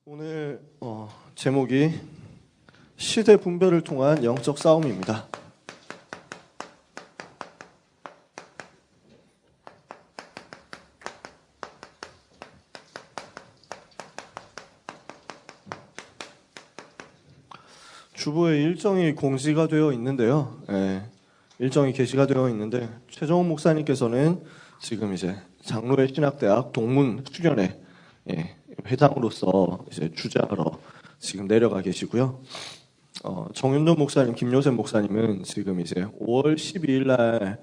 오늘 제목이 시대 분별을 통한 영적 싸움입니다. 주보에 일정이 공지가 되어 있는데요. 일정이 게시가 되어 있는데 최정훈 목사님께서는 지금 이제 장로회 신학대학 동문 수련회 회장으로서 이제 주재하러 지금 내려가 계시고요. 정윤돈 목사님, 김요셉 목사님은 지금 이제 5월 12일 날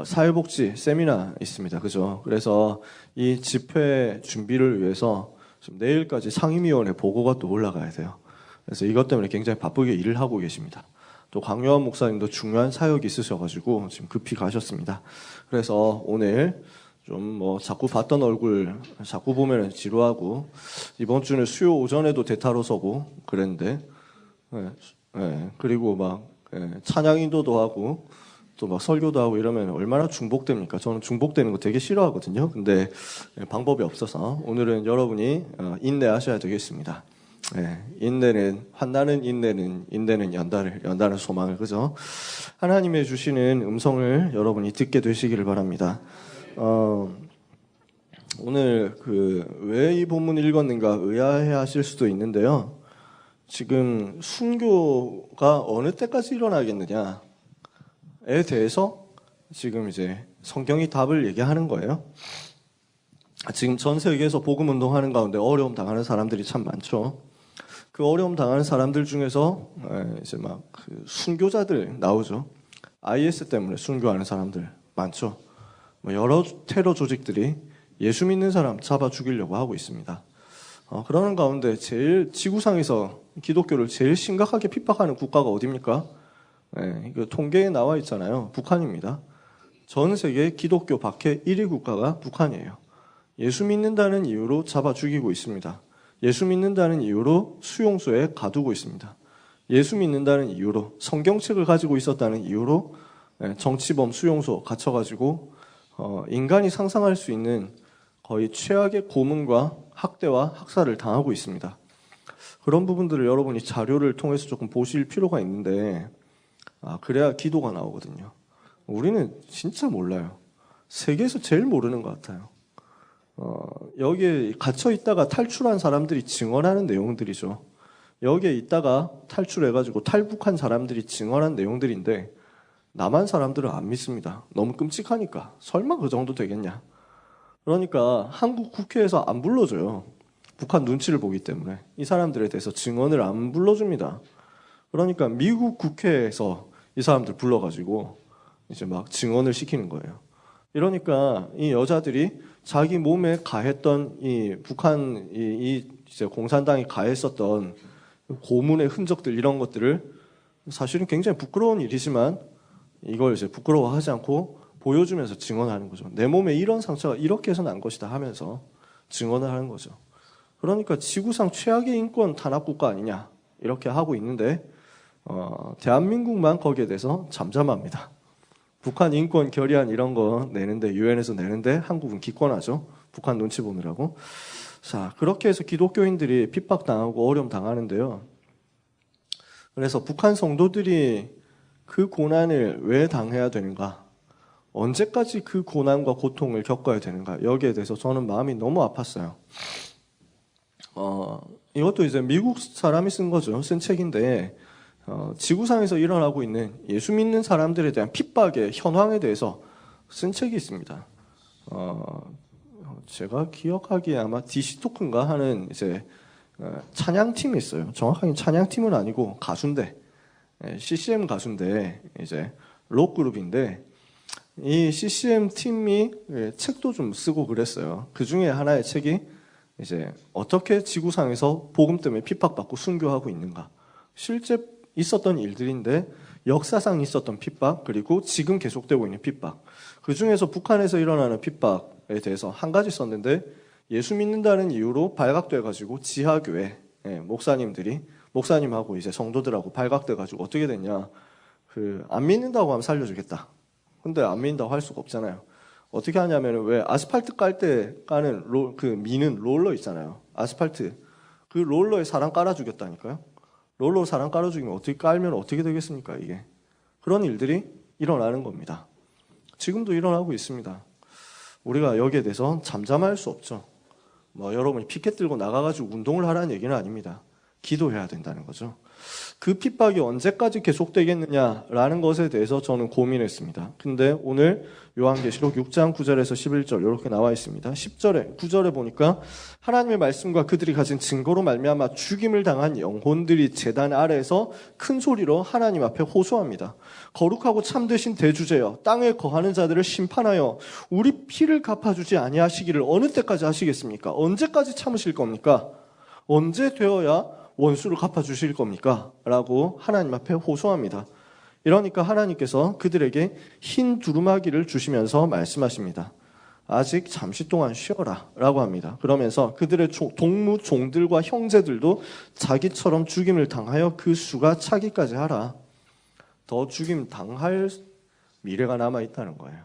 사회복지 세미나 있습니다. 그죠? 그래서 이 집회 준비를 위해서 지금 내일까지 상임위원회 보고가 또 올라가야 돼요. 그래서 이것 때문에 굉장히 바쁘게 일을 하고 계십니다. 또 강요한 목사님도 중요한 사역이 있으셔가지고 지금 급히 가셨습니다. 그래서 오늘 좀 자꾸 봤던 얼굴 자꾸 보면 지루하고 이번 주는 수요 오전에도 대타로 서고 그랬는데 그리고 찬양 인도도 하고 또 설교도 하고 이러면 얼마나 중복됩니까? 저는 중복되는 거 되게 싫어하거든요. 근데 방법이 없어서 오늘은 여러분이 인내하셔야 되겠습니다. 인내는 환난은 인내는 연단은 소망을, 그죠? 하나님의 주시는 음성을 여러분이 듣게 되시기를 바랍니다. 오늘 왜 이 본문 읽었는가 의아해 하실 수도 있는데요. 지금 순교가 어느 때까지 일어나겠느냐에 대해서 지금 이제 성경이 답을 얘기하는 거예요. 지금 전 세계에서 복음 운동하는 가운데 어려움 당하는 사람들이 참 많죠. 그 어려움 당하는 사람들 중에서 이제 순교자들 나오죠. IS 때문에 순교하는 사람들 많죠. 여러 테러 조직들이 예수 믿는 사람 잡아 죽이려고 하고 있습니다. 그러는 가운데 제일 지구상에서 기독교를 제일 심각하게 핍박하는 국가가 어디입니까? 통계에 나와 있잖아요. 북한입니다. 전 세계 기독교 박해 1위 국가가 북한이에요. 예수 믿는다는 이유로 잡아 죽이고 있습니다. 예수 믿는다는 이유로 수용소에 가두고 있습니다. 예수 믿는다는 이유로 성경책을 가지고 있었다는 이유로 정치범 수용소 갇혀가지고 인간이 상상할 수 있는 거의 최악의 고문과 학대와 학살을 당하고 있습니다. 그런 부분들을 여러분이 자료를 통해서 조금 보실 필요가 있는데 그래야 기도가 나오거든요. 우리는 진짜 몰라요. 세계에서 제일 모르는 것 같아요. 여기에 갇혀 있다가 탈출한 사람들이 증언하는 내용들이죠. 여기에 있다가 탈출해가지고 탈북한 사람들이 증언한 내용들인데 남한 사람들은 안 믿습니다. 너무 끔찍하니까. 설마 그 정도 되겠냐. 그러니까 한국 국회에서 안 불러줘요. 북한 눈치를 보기 때문에. 이 사람들에 대해서 증언을 안 불러줍니다. 그러니까 미국 국회에서 이 사람들 불러가지고 이제 증언을 시키는 거예요. 이러니까 이 여자들이 자기 몸에 가했던 이 북한 이제 공산당이 가했었던 고문의 흔적들 이런 것들을 사실은 굉장히 부끄러운 일이지만 이걸 이제 부끄러워하지 않고 보여주면서 증언하는 거죠. 내 몸에 이런 상처가 이렇게 해서 난 것이다 하면서 증언을 하는 거죠. 그러니까 지구상 최악의 인권 탄압 국가 아니냐 이렇게 하고 있는데 대한민국만 거기에 대해서 잠잠합니다. 북한 인권 결의안 이런 거 내는데 유엔에서 내는데 한국은 기권하죠. 북한 눈치 보느라고. 자, 그렇게 해서 기독교인들이 핍박당하고 어려움 당하는데요. 그래서 북한 성도들이 그 고난을 왜 당해야 되는가? 언제까지 그 고난과 고통을 겪어야 되는가? 여기에 대해서 저는 마음이 너무 아팠어요. 이것도 이제 미국 사람이 쓴 거죠. 쓴 책인데 지구상에서 일어나고 있는 예수 믿는 사람들에 대한 핍박의 현황에 대해서 쓴 책이 있습니다. 제가 기억하기에 아마 디시토크인가 하는 이제 찬양팀이 있어요. 정확하게 찬양팀은 아니고 가수인데 CCM 가수인데 이제 록 그룹인데 이 CCM 팀이 책도 좀 쓰고 그랬어요. 그 중에 하나의 책이 이제 어떻게 지구상에서 복음 때문에 핍박받고 순교하고 있는가. 실제 있었던 일들인데 역사상 있었던 핍박 그리고 지금 계속되고 있는 핍박. 그 중에서 북한에서 일어나는 핍박에 대해서 한 가지 썼는데 예수 믿는다는 이유로 발각돼가지고 지하교회 목사님하고 이제 성도들하고 발각돼가지고 어떻게 됐냐. 안 믿는다고 하면 살려주겠다. 근데 안 믿는다고 할 수가 없잖아요. 어떻게 하냐면 왜 아스팔트 깔 때 까는 미는 롤러 있잖아요. 아스팔트 그 롤러에 사람 깔아주겠다니까요. 롤러 사람 깔아주기면 어떻게 깔면 어떻게 되겠습니까 이게. 그런 일들이 일어나는 겁니다. 지금도 일어나고 있습니다. 우리가 여기에 대해서 잠잠할 수 없죠. 여러분이 피켓 들고 나가가지고 운동을 하라는 얘기는 아닙니다. 기도해야 된다는 거죠. 그 핍박이 언제까지 계속되겠느냐라는 것에 대해서 저는 고민했습니다. 근데 오늘 요한계시록 6장 9절에서 11절 이렇게 나와 있습니다. 10절에 9절에 보니까 하나님의 말씀과 그들이 가진 증거로 말미암아 죽임을 당한 영혼들이 제단 아래에서 큰 소리로 하나님 앞에 호소합니다. 거룩하고 참되신 대주제여, 땅에 거하는 자들을 심판하여 우리 피를 갚아주지 아니하시기를 어느 때까지 하시겠습니까? 언제까지 참으실 겁니까? 언제 되어야 원수를 갚아주실 겁니까? 라고 하나님 앞에 호소합니다. 이러니까 하나님께서 그들에게 흰 두루마기를 주시면서 말씀하십니다. 아직 잠시 동안 쉬어라 라고 합니다. 그러면서 그들의 동무 종들과 형제들도 자기처럼 죽임을 당하여 그 수가 차기까지 하라. 더 죽임 당할 미래가 남아있다는 거예요.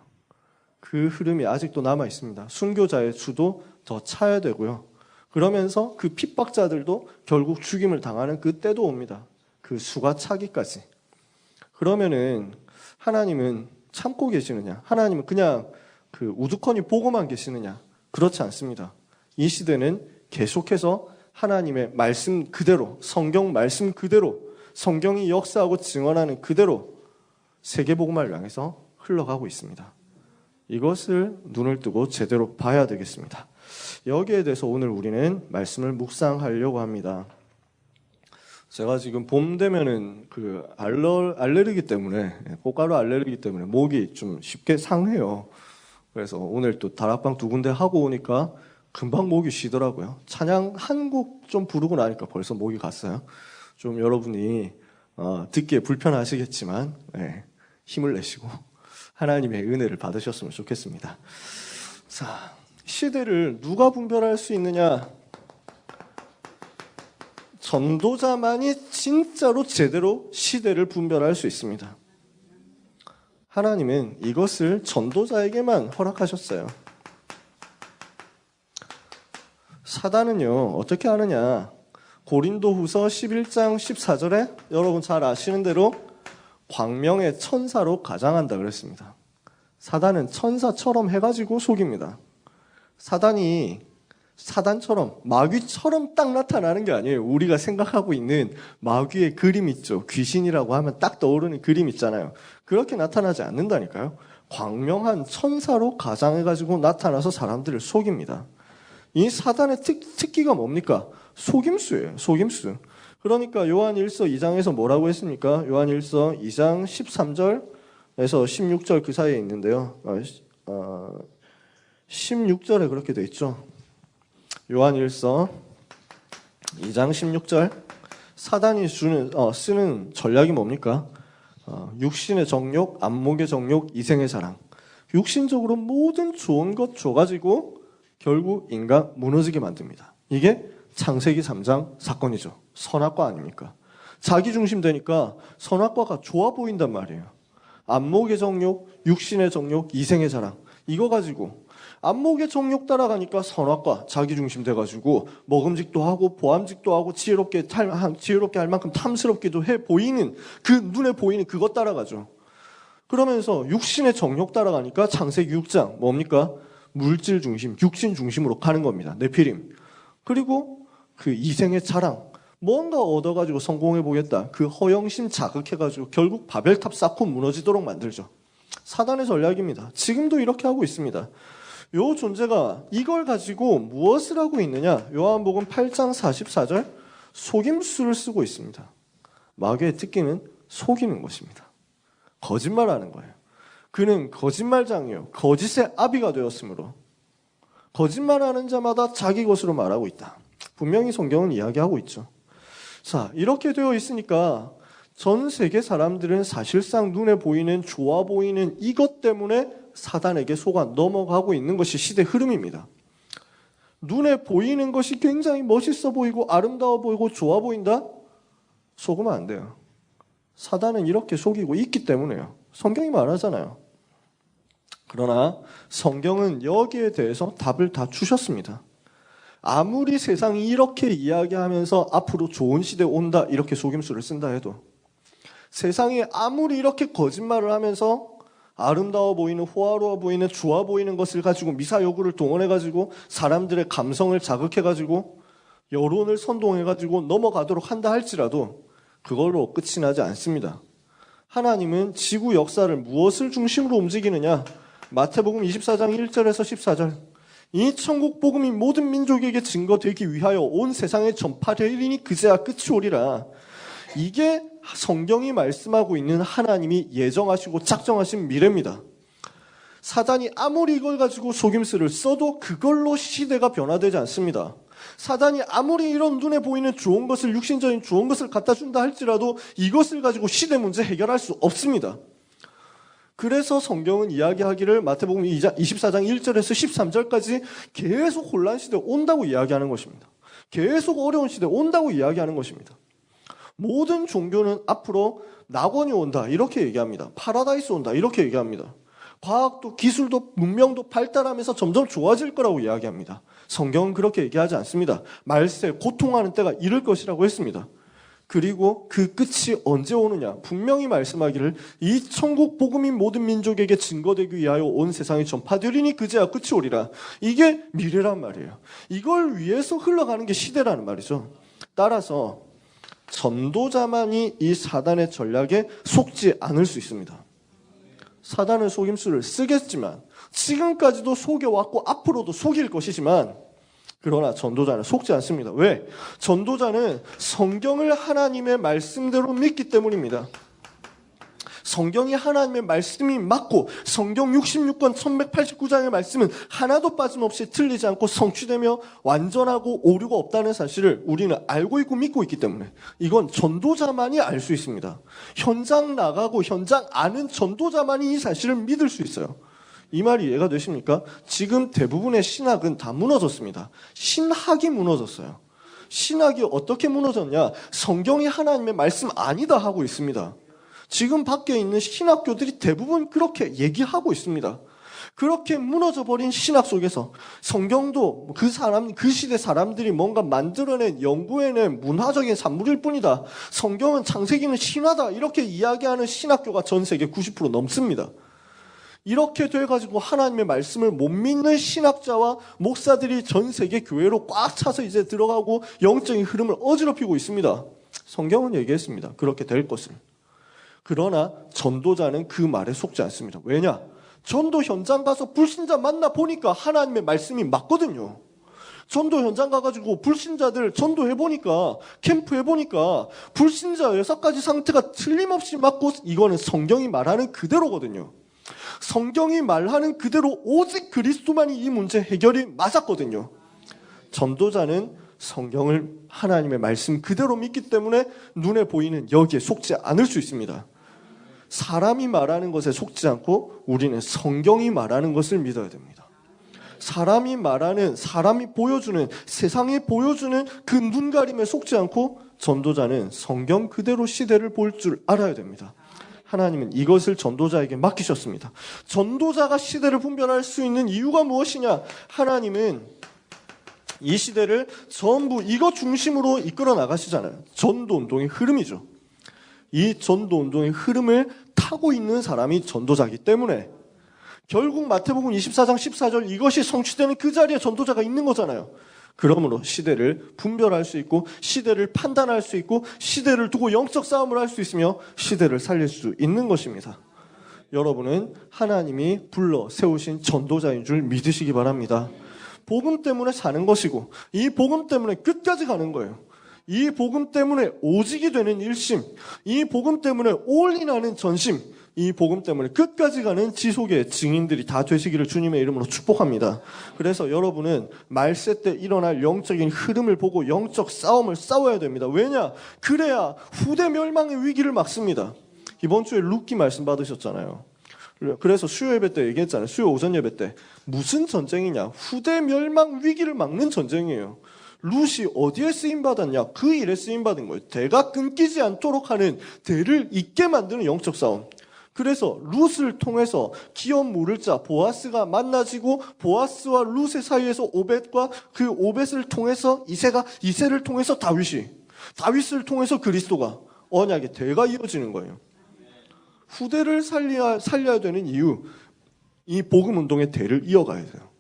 그 흐름이 아직도 남아있습니다. 순교자의 수도 더 차야 되고요. 그러면서 그 핍박자들도 결국 죽임을 당하는 그 때도 옵니다. 그 수가 차기까지. 그러면은 하나님은 참고 계시느냐? 하나님은 그냥 그 우두커니 보고만 계시느냐? 그렇지 않습니다. 이 시대는 계속해서 하나님의 말씀 그대로, 성경 말씀 그대로, 성경이 역사하고 증언하는 그대로 세계복음화를 향해서 흘러가고 있습니다. 이것을 눈을 뜨고 제대로 봐야 되겠습니다. 여기에 대해서 오늘 우리는 말씀을 묵상하려고 합니다. 제가 지금 봄 되면은 그 알레르기 때문에, 꽃가루 알레르기 때문에 목이 좀 쉽게 상해요. 그래서 오늘 또 다락방 2군데 하고 오니까 금방 목이 쉬더라고요. 찬양 한 곡 좀 부르고 나니까 벌써 목이 갔어요. 좀 여러분이 듣기에 불편하시겠지만 힘을 내시고 하나님의 은혜를 받으셨으면 좋겠습니다. 자, 시대를 누가 분별할 수 있느냐? 전도자만이 진짜로 제대로 시대를 분별할 수 있습니다. 하나님은 이것을 전도자에게만 허락하셨어요. 사단은요, 어떻게 하느냐? 고린도후서 11장 14절에 여러분 잘 아시는 대로 광명의 천사로 가장한다 그랬습니다. 사단은 천사처럼 해가지고 속입니다. 사단이 사단처럼 마귀처럼 딱 나타나는 게 아니에요. 우리가 생각하고 있는 마귀의 그림 있죠. 귀신이라고 하면 딱 떠오르는 그림 있잖아요. 그렇게 나타나지 않는다니까요. 광명한 천사로 가장해가지고 나타나서 사람들을 속입니다. 이 사단의 특기가 뭡니까? 속임수예요. 속임수. 그러니까 요한 1서 2장에서 뭐라고 했습니까? 요한 1서 2장 13절에서 16절 그 사이에 있는데요. 16절에 그렇게 돼 있죠. 요한 1서 2장 16절. 사단이 쓰는 전략이 뭡니까? 육신의 정욕, 안목의 정욕, 이생의 자랑. 육신적으로 모든 좋은 것 줘가지고 결국 인간 무너지게 만듭니다. 이게 창세기 3장 사건이죠. 선악과 아닙니까? 자기중심 되니까 선악과가 좋아 보인단 말이에요. 안목의 정욕, 육신의 정욕, 이생의 자랑. 이거 가지고 안목의 정욕 따라가니까 선악과 자기중심 돼가지고 먹음직도 하고 보암직도 하고 지혜롭게 할 만큼 탐스럽기도 해 보이는 그 눈에 보이는 그것 따라가죠. 그러면서 육신의 정욕 따라가니까 창세기 6장 뭡니까? 물질 중심, 육신 중심으로 가는 겁니다. 네피림. 그리고 그 이생의 자랑. 뭔가 얻어가지고 성공해보겠다. 그 허영심 자극해가지고 결국 바벨탑 쌓고 무너지도록 만들죠. 사단의 전략입니다. 지금도 이렇게 하고 있습니다. 요 존재가 이걸 가지고 무엇을 하고 있느냐? 요한복음 8장 44절 속임수를 쓰고 있습니다. 마귀의 특기는 속이는 것입니다. 거짓말하는 거예요. 그는 거짓말장이요 거짓의 아비가 되었으므로 거짓말하는 자마다 자기 것으로 말하고 있다. 분명히 성경은 이야기하고 있죠. 자, 이렇게 되어 있으니까 전 세계 사람들은 사실상 눈에 보이는 좋아 보이는 이것 때문에 사단에게 속아 넘어가고 있는 것이 시대 흐름입니다. 눈에 보이는 것이 굉장히 멋있어 보이고 아름다워 보이고 좋아 보인다? 속으면 안 돼요. 사단은 이렇게 속이고 있기 때문에요. 성경이 말하잖아요. 그러나 성경은 여기에 대해서 답을 다 주셨습니다. 아무리 세상이 이렇게 이야기하면서 앞으로 좋은 시대 온다 이렇게 속임수를 쓴다 해도, 세상이 아무리 이렇게 거짓말을 하면서 아름다워 보이는, 호화로워 보이는, 좋아 보이는 것을 가지고 미사여구를 동원해가지고 사람들의 감성을 자극해가지고 여론을 선동해가지고 넘어가도록 한다 할지라도 그걸로 끝이 나지 않습니다. 하나님은 지구 역사를 무엇을 중심으로 움직이느냐? 마태복음 24장 1절에서 14절. 이 천국 복음이 모든 민족에게 증거되기 위하여 온 세상에 전파되리니 그제야 끝이 오리라. 이게 성경이 말씀하고 있는 하나님이 예정하시고 작정하신 미래입니다. 사단이 아무리 이걸 가지고 속임수를 써도 그걸로 시대가 변화되지 않습니다. 사단이 아무리 이런 눈에 보이는 좋은 것을, 육신적인 좋은 것을 갖다 준다 할지라도 이것을 가지고 시대 문제 해결할 수 없습니다. 그래서 성경은 이야기하기를 마태복음 24장 1절에서 13절까지 계속 혼란 시대 온다고 이야기하는 것입니다. 계속 어려운 시대 온다고 이야기하는 것입니다. 모든 종교는 앞으로 낙원이 온다 이렇게 얘기합니다. 파라다이스 온다 이렇게 얘기합니다. 과학도 기술도 문명도 발달하면서 점점 좋아질 거라고 이야기합니다. 성경은 그렇게 얘기하지 않습니다. 말세, 고통하는 때가 이를 것이라고 했습니다. 그리고 그 끝이 언제 오느냐? 분명히 말씀하기를 이 천국 복음이 모든 민족에게 증거되기 위하여 온 세상에 전파되리니 그제야 끝이 오리라. 이게 미래란 말이에요. 이걸 위해서 흘러가는 게 시대라는 말이죠. 따라서 전도자만이 이 사단의 전략에 속지 않을 수 있습니다. 사단은 속임수를 쓰겠지만, 지금까지도 속여왔고 앞으로도 속일 것이지만, 그러나 전도자는 속지 않습니다. 왜? 전도자는 성경을 하나님의 말씀대로 믿기 때문입니다. 성경이 하나님의 말씀이 맞고 성경 66권 1189장의 말씀은 하나도 빠짐없이 틀리지 않고 성취되며 완전하고 오류가 없다는 사실을 우리는 알고 있고 믿고 있기 때문에 이건 전도자만이 알 수 있습니다. 현장 나가고 현장 아는 전도자만이 이 사실을 믿을 수 있어요. 이 말이 이해가 되십니까? 지금 대부분의 신학은 다 무너졌습니다. 신학이 무너졌어요. 신학이 어떻게 무너졌냐? 성경이 하나님의 말씀 아니다 하고 있습니다. 지금 밖에 있는 신학교들이 대부분 그렇게 얘기하고 있습니다. 그렇게 무너져버린 신학 속에서 성경도 그 시대 사람들이 뭔가 만들어낸, 연구해낸 문화적인 산물일 뿐이다. 성경은 창세기는 신화다. 이렇게 이야기하는 신학교가 전 세계 90% 넘습니다. 이렇게 돼가지고 하나님의 말씀을 못 믿는 신학자와 목사들이 전 세계 교회로 꽉 차서 이제 들어가고 영적인 흐름을 어지럽히고 있습니다. 성경은 얘기했습니다. 그렇게 될 것을. 그러나 전도자는 그 말에 속지 않습니다. 왜냐? 전도 현장 가서 불신자 만나 보니까 하나님의 말씀이 맞거든요. 전도 현장 가가지고 불신자들 전도해보니까, 캠프해보니까 불신자 6가지 상태가 틀림없이 맞고 이거는 성경이 말하는 그대로거든요. 성경이 말하는 그대로 오직 그리스도만이 이 문제 해결이 맞았거든요. 전도자는 성경을 하나님의 말씀 그대로 믿기 때문에 눈에 보이는 여기에 속지 않을 수 있습니다. 사람이 말하는 것에 속지 않고 우리는 성경이 말하는 것을 믿어야 됩니다. 사람이 말하는, 사람이 보여주는, 세상이 보여주는 그 눈가림에 속지 않고 전도자는 성경 그대로 시대를 볼 줄 알아야 됩니다. 하나님은 이것을 전도자에게 맡기셨습니다. 전도자가 시대를 분별할 수 있는 이유가 무엇이냐? 하나님은 이 시대를 전부 이것 중심으로 이끌어 나가시잖아요. 전도운동의 흐름이죠. 이 전도운동의 흐름을 타고 있는 사람이 전도자이기 때문에 결국 마태복음 24장 14절 이것이 성취되는 그 자리에 전도자가 있는 거잖아요. 그러므로 시대를 분별할 수 있고 시대를 판단할 수 있고 시대를 두고 영적 싸움을 할 수 있으며 시대를 살릴 수 있는 것입니다. 여러분은 하나님이 불러 세우신 전도자인 줄 믿으시기 바랍니다. 복음 때문에 사는 것이고 이 복음 때문에 끝까지 가는 거예요. 이 복음 때문에 오직이 되는 일심, 이 복음 때문에 올인하는 전심, 이 복음 때문에 끝까지 가는 지속의 증인들이 다 되시기를 주님의 이름으로 축복합니다. 그래서 여러분은 말세 때 일어날 영적인 흐름을 보고 영적 싸움을 싸워야 됩니다. 왜냐? 그래야 후대 멸망의 위기를 막습니다. 이번 주에 룻기 말씀 받으셨잖아요. 그래서 수요 예배 때 얘기했잖아요. 수요 오전 예배 때 무슨 전쟁이냐? 후대 멸망 위기를 막는 전쟁이에요. 룻이 어디에 쓰임받았냐? 그 일에 쓰임받은 거예요. 대가 끊기지 않도록 하는 대를 잇게 만드는 영적 싸움. 그래서 룻을 통해서 기업 물을 자 보아스가 만나지고 보아스와 룻의 사이에서 오벳과 그 오벳을 통해서 이세를 통해서 다윗을 통해서 그리스도가 언약의 대가 이어지는 거예요. 후대를 살려야 되는 이유, 이 복음 운동의 대를 이어가야 돼요.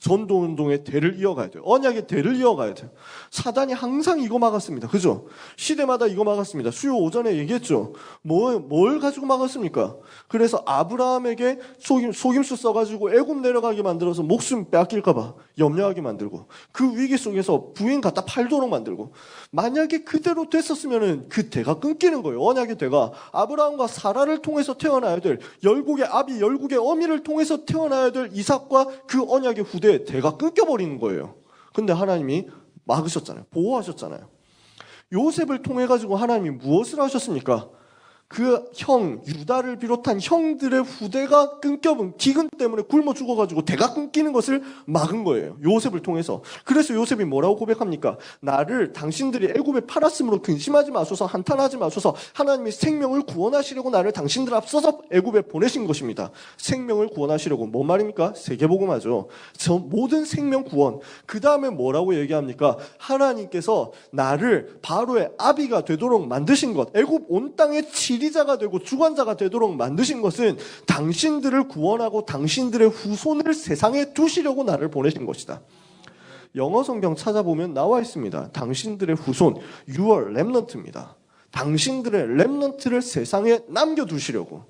전도 운동의 대를 이어가야 돼요. 언약의 대를 이어가야 돼요. 사단이 항상 이거 막았습니다. 그죠? 시대마다 이거 막았습니다. 수요 오전에 얘기했죠. 뭘 가지고 막았습니까? 그래서 아브라함에게 속임수 써가지고 애굽 내려가게 만들어서 목숨 빼앗길까봐 염려하게 만들고, 그 위기 속에서 부인 갖다 팔도록 만들고, 만약에 그대로 됐었으면은 그 대가 끊기는 거예요. 언약의 대가. 아브라함과 사라를 통해서 태어나야 될, 열국의 아비, 열국의 어미를 통해서 태어나야 될 이삭과 그 언약의 후대 대가 끊겨버리는 거예요. 근데 하나님이 막으셨잖아요. 보호하셨잖아요. 요셉을 통해 가지고 하나님이 무엇을 하셨습니까? 그 형 유다를 비롯한 형들의 후대가 끊겨본 기근 때문에 굶어 죽어가지고 대가 끊기는 것을 막은 거예요. 요셉을 통해서. 그래서 요셉이 뭐라고 고백합니까? 나를 당신들이 애굽에 팔았으므로 근심하지 마소서, 한탄하지 마소서. 하나님이 생명을 구원하시려고 나를 당신들 앞서서 애굽에 보내신 것입니다. 생명을 구원하시려고. 뭔 말입니까? 세계복음화죠. 저 모든 생명 구원. 그 다음에 뭐라고 얘기합니까? 하나님께서 나를 바로의 아비가 되도록 만드신 것, 애굽 온 땅의 지리자가 되고 주관자가 되도록 만드신 것은 당신들을 구원하고 당신들의 후손을 세상에 두시려고 나를 보내신 것이다. 영어 성경 찾아보면 나와 있습니다. 당신들의 후손, your remnant입니다. 당신들의 렘넌트를 세상에 남겨두시려고.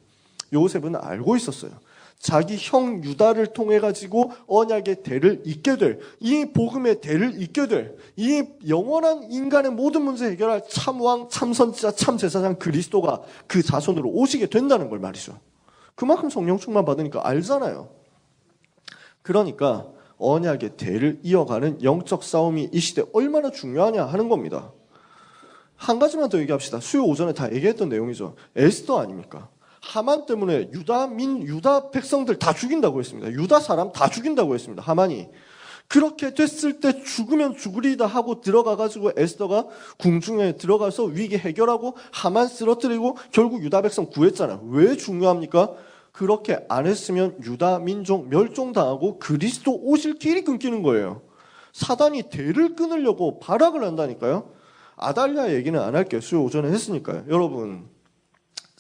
요셉은 알고 있었어요. 자기 형 유다를 통해 가지고 언약의 대를 잇게 될, 이 복음의 대를 잇게 될, 이 영원한 인간의 모든 문제 해결할 참왕, 참선지자, 참제사장 그리스도가 그 자손으로 오시게 된다는 걸 말이죠. 그만큼 성령 충만 받으니까 알잖아요. 그러니까 언약의 대를 이어가는 영적 싸움이 이 시대 얼마나 중요하냐 하는 겁니다. 한 가지만 더 얘기합시다. 수요 오전에 다 얘기했던 내용이죠. 에스더 아닙니까? 하만 때문에 유다 백성들 다 죽인다고 했습니다. 유다 사람 다 죽인다고 했습니다. 하만이. 그렇게 됐을 때 죽으면 죽으리다 하고 들어가가지고 에스더가 궁중에 들어가서 위기 해결하고 하만 쓰러뜨리고 결국 유다 백성 구했잖아요. 왜 중요합니까? 그렇게 안 했으면 유다 민족 멸종당하고 그리스도 오실 길이 끊기는 거예요. 사단이 대를 끊으려고 발악을 한다니까요. 아달랴 얘기는 안 할게요. 수요 오전에 했으니까요. 여러분,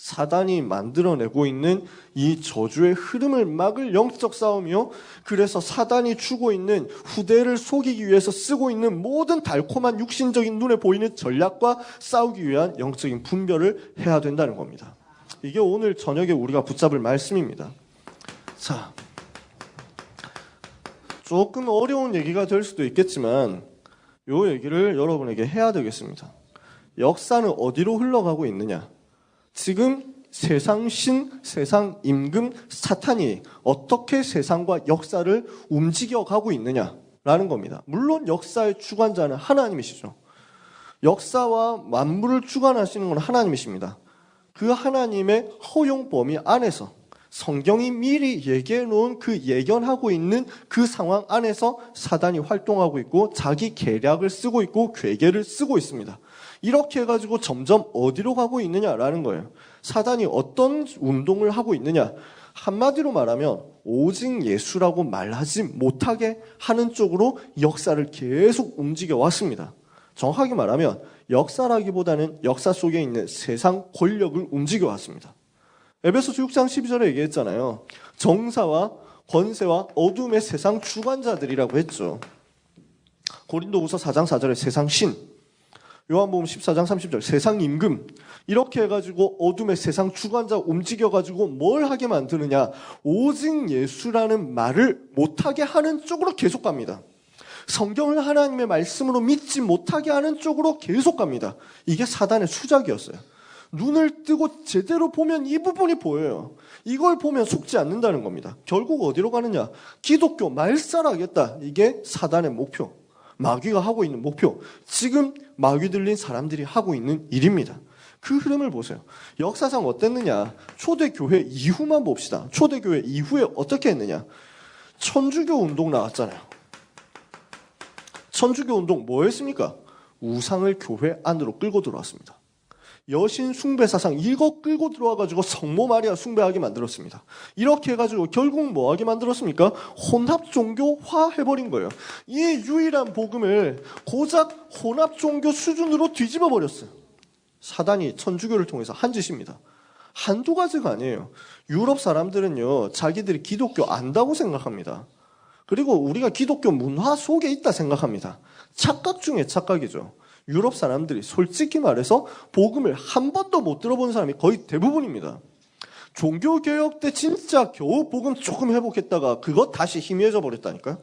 사단이 만들어내고 있는 이 저주의 흐름을 막을 영적 싸움이요. 그래서 사단이 주고 있는 후대를 속이기 위해서 쓰고 있는 모든 달콤한 육신적인 눈에 보이는 전략과 싸우기 위한 영적인 분별을 해야 된다는 겁니다. 이게 오늘 저녁에 우리가 붙잡을 말씀입니다. 자, 조금 어려운 얘기가 될 수도 있겠지만 이 얘기를 여러분에게 해야 되겠습니다. 역사는 어디로 흘러가고 있느냐? 지금 세상 신, 세상 임금, 사탄이 어떻게 세상과 역사를 움직여가고 있느냐라는 겁니다. 물론 역사의 주관자는 하나님이시죠. 역사와 만물을 주관하시는 건 하나님이십니다. 그 하나님의 허용 범위 안에서 성경이 미리 얘기해 놓은 그 예견하고 있는 그 상황 안에서 사단이 활동하고 있고 자기 계략을 쓰고 있고 괴계를 쓰고 있습니다. 이렇게 해가지고 점점 어디로 가고 있느냐라는 거예요. 사단이 어떤 운동을 하고 있느냐. 한마디로 말하면 오직 예수라고 말하지 못하게 하는 쪽으로 역사를 계속 움직여 왔습니다. 정확하게 말하면 역사라기보다는 역사 속에 있는 세상 권력을 움직여 왔습니다. 에베소서 6장 12절에 얘기했잖아요. 정사와 권세와 어둠의 세상 주관자들이라고 했죠. 고린도후서 4장 4절에 세상 신, 요한복음 14장 30절 세상 임금, 이렇게 해가지고 어둠의 세상 주관자 움직여가지고 뭘 하게 만드느냐, 오직 예수라는 말을 못하게 하는 쪽으로 계속 갑니다. 성경을 하나님의 말씀으로 믿지 못하게 하는 쪽으로 계속 갑니다. 이게 사단의 수작이었어요. 눈을 뜨고 제대로 보면 이 부분이 보여요. 이걸 보면 속지 않는다는 겁니다. 결국 어디로 가느냐? 기독교 말살하겠다. 이게 사단의 목표. 마귀가 하고 있는 목표. 지금 마귀 들린 사람들이 하고 있는 일입니다. 그 흐름을 보세요. 역사상 어땠느냐? 초대교회 이후만 봅시다. 초대교회 이후에 어떻게 했느냐? 천주교 운동 나왔잖아요. 천주교 운동 뭐 했습니까? 우상을 교회 안으로 끌고 들어왔습니다. 여신 숭배 사상 이거 끌고 들어와가지고 성모 마리아 숭배하게 만들었습니다. 이렇게 해가지고 결국 뭐하게 만들었습니까? 혼합 종교화 해버린 거예요. 이 유일한 복음을 고작 혼합 종교 수준으로 뒤집어 버렸어요. 사단이 천주교를 통해서 한 짓입니다. 한두 가지가 아니에요. 유럽 사람들은요, 자기들이 기독교 안다고 생각합니다. 그리고 우리가 기독교 문화 속에 있다 생각합니다. 착각 중에 착각이죠. 유럽 사람들이 솔직히 말해서 복음을 한 번도 못 들어본 사람이 거의 대부분입니다. 종교개혁 때 진짜 겨우 복음 조금 회복했다가 그거 다시 희미해져 버렸다니까요.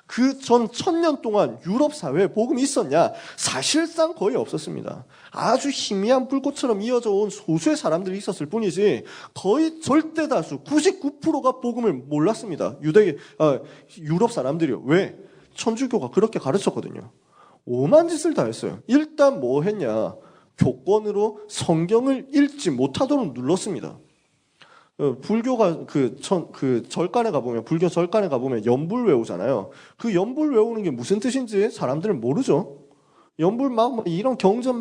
그 전 1000년 동안 유럽 사회에 복음이 있었냐? 사실상 거의 없었습니다. 아주 희미한 불꽃처럼 이어져 온 소수의 사람들이 있었을 뿐이지 거의 절대 다수 99%가 복음을 몰랐습니다. 유럽 사람들이요. 왜? 천주교가 그렇게 가르쳤거든요. 오만 짓을 다 했어요. 일단 뭐 했냐? 교권으로 성경을 읽지 못하도록 눌렀습니다. 불교가 절간에 가보면, 불교 절간에 가보면 연불 외우잖아요. 그 연불 외우는 게 무슨 뜻인지 사람들은 모르죠. 연불 이런 경전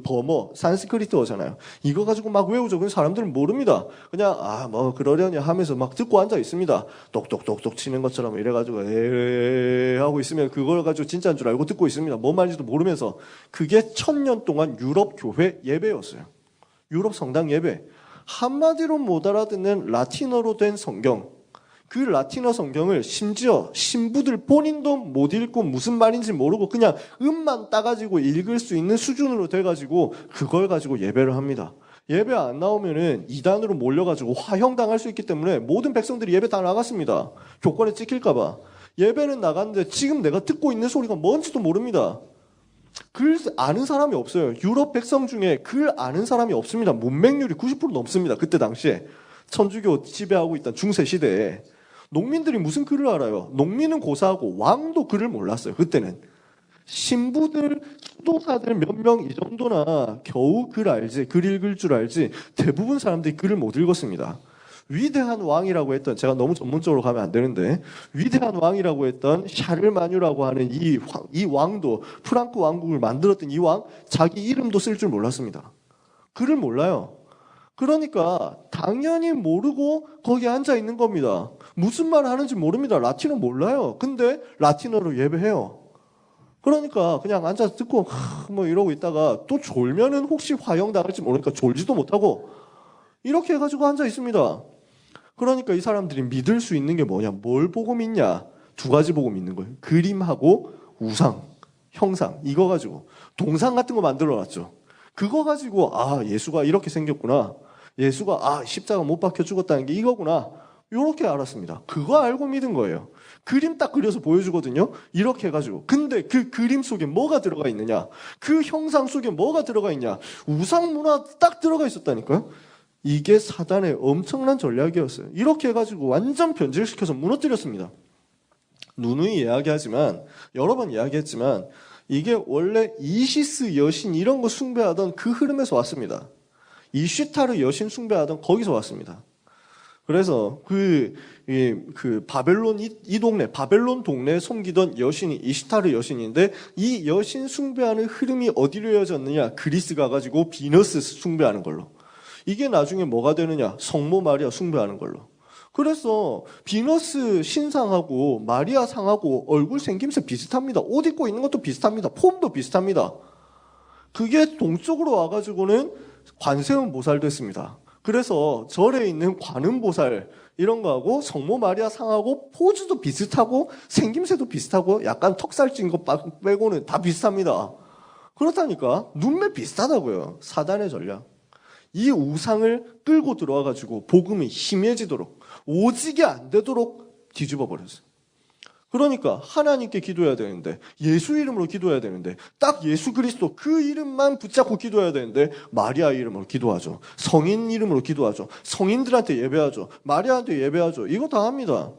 범어, 산스크리트어잖아요. 이거 가지고 막 외우죠. 근데 사람들은 모릅니다. 그냥, 그러려니 하면서 막 듣고 앉아 있습니다. 똑똑똑똑 치는 것처럼 이래가지고, 하고 있으면 그걸 가지고 진짜인 줄 알고 듣고 있습니다. 뭔 말인지도 모르면서. 그게 1000년 동안 유럽 교회 예배였어요. 유럽 성당 예배. 한마디로 못 알아듣는 라틴어로 된 성경, 그 라틴어 성경을 심지어 신부들 본인도 못 읽고 무슨 말인지 모르고 그냥 음만 따가지고 읽을 수 있는 수준으로 돼가지고 그걸 가지고 예배를 합니다. 예배 안 나오면은 이단으로 몰려가지고 화형당할 수 있기 때문에 모든 백성들이 예배 다 나갔습니다. 교권에 찍힐까봐. 예배는 나갔는데 지금 내가 듣고 있는 소리가 뭔지도 모릅니다. 글 아는 사람이 없어요. 유럽 백성 중에 글 아는 사람이 없습니다. 문맹률이 90% 넘습니다. 그때 당시에 천주교 지배하고 있던 중세 시대에 농민들이 무슨 글을 알아요? 농민은 고사하고 왕도 글을 몰랐어요. 그때는 신부들, 수도사들 몇 명 이 정도나 겨우 글 알지, 글 읽을 줄 알지 대부분 사람들이 글을 못 읽었습니다. 위대한 왕이라고 했던, 제가 너무 전문적으로 가면 안 되는데, 위대한 왕이라고 했던 샤를마뉴라고 하는 이 왕도, 프랑크 왕국을 만들었던 이 왕, 자기 이름도 쓸 줄 몰랐습니다. 글을 몰라요. 그러니까 당연히 모르고 거기 앉아 있는 겁니다. 무슨 말 하는지 모릅니다. 라틴어 몰라요. 근데 라틴어로 예배해요. 그러니까 그냥 앉아서 듣고 이러고 있다가 또 졸면은 혹시 화형당할지 모르니까 졸지도 못하고 이렇게 해가지고 앉아 있습니다. 그러니까 이 사람들이 믿을 수 있는 게 뭐냐? 뭘 복음 있냐? 두 가지 복음 있는 거예요. 그림하고 우상, 형상, 이거 가지고 동상 같은 거 만들어놨죠. 그거 가지고 예수가 이렇게 생겼구나. 예수가 십자가 못 박혀 죽었다는 게 이거구나. 이렇게 알았습니다. 그거 알고 믿은 거예요. 그림 딱 그려서 보여주거든요. 이렇게 해가지고. 근데 그 그림 속에 뭐가 들어가 있느냐? 그 형상 속에 뭐가 들어가 있냐? 우상 문화 딱 들어가 있었다니까요. 이게 사단의 엄청난 전략이었어요. 이렇게 해가지고 완전 변질시켜서 무너뜨렸습니다. 누누이 여러 번 이야기했지만 이게 원래 이시스 여신 이런 거 숭배하던 그 흐름에서 왔습니다. 이슈타르 여신 숭배하던 거기서 왔습니다. 그래서 바벨론 바벨론 동네에 섬기던 여신이 이슈타르 여신인데 이 여신 숭배하는 흐름이 어디로 이어졌느냐? 그리스 가가지고 비너스 숭배하는 걸로. 이게 나중에 뭐가 되느냐? 성모 마리아 숭배하는 걸로. 그래서 비너스 신상하고 마리아 상하고 얼굴 생김새 비슷합니다. 옷 입고 있는 것도 비슷합니다. 폼도 비슷합니다. 그게 동쪽으로 와가지고는 관세음보살 됐습니다. 그래서 절에 있는 관음보살 이런 거하고 성모 마리아 상하고 포즈도 비슷하고 생김새도 비슷하고 약간 턱살 찐 거 빼고는 다 비슷합니다. 그렇다니까 눈매 비슷하다고요. 사단의 전략. 이 우상을 끌고 들어와가지고 복음이 희미해지도록 오지게 안 되도록 뒤집어 버렸어요. 그러니까 하나님께 기도해야 되는데 예수 이름으로 기도해야 되는데 딱 예수 그리스도 그 이름만 붙잡고 기도해야 되는데 마리아 이름으로 기도하죠. 성인 이름으로 기도하죠. 성인들한테 예배하죠. 마리아한테 예배하죠. 이거 다 합니다.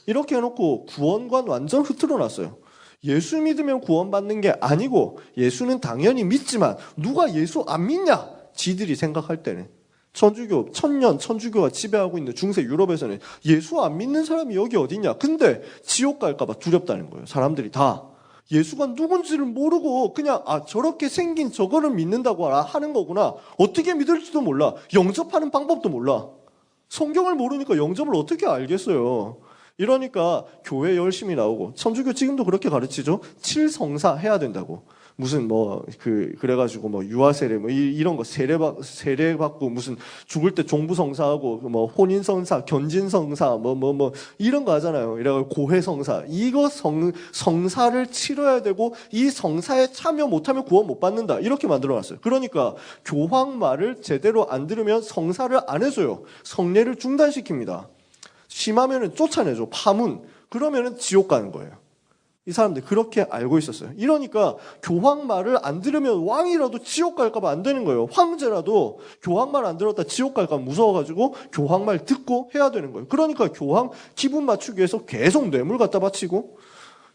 이렇게 해놓고 구원관 완전 흐트러놨어요. 예수 믿으면 구원받는 게 아니고 예수는 당연히 믿지만 누가 예수 안 믿냐? 지들이 생각할 때는 천주교, 천주교가 지배하고 있는 중세 유럽에서는 예수 안 믿는 사람이 여기 어딨냐? 근데 지옥 갈까봐 두렵다는 거예요. 사람들이 다. 예수가 누군지를 모르고 그냥 저렇게 생긴 저거를 믿는다고 하는 거구나. 어떻게 믿을지도 몰라. 영접하는 방법도 몰라. 성경을 모르니까 영접을 어떻게 알겠어요. 이러니까 교회 열심히 나오고, 천주교 지금도 그렇게 가르치죠. 칠성사 해야 된다고. 무슨 그래가지고 유아세례 이런 거 세례 받고, 무슨 죽을 때 종부성사하고 혼인성사, 견진성사 이런 거 하잖아요. 이래가지고 고해성사, 이거 성사를 치러야 되고, 이 성사에 참여 못하면 구원 못 받는다, 이렇게 만들어놨어요. 그러니까 교황 말을 제대로 안 들으면 성사를 안 해줘요. 성례를 중단시킵니다. 심하면은 쫓아내죠. 파문. 그러면은 지옥 가는 거예요. 이 사람들 그렇게 알고 있었어요. 이러니까 교황 말을 안 들으면 왕이라도 지옥 갈까봐 안 되는 거예요. 황제라도 교황 말 안 들었다 지옥 갈까 무서워가지고 교황 말 듣고 해야 되는 거예요. 그러니까 교황 기분 맞추기 위해서 계속 뇌물 갖다 바치고,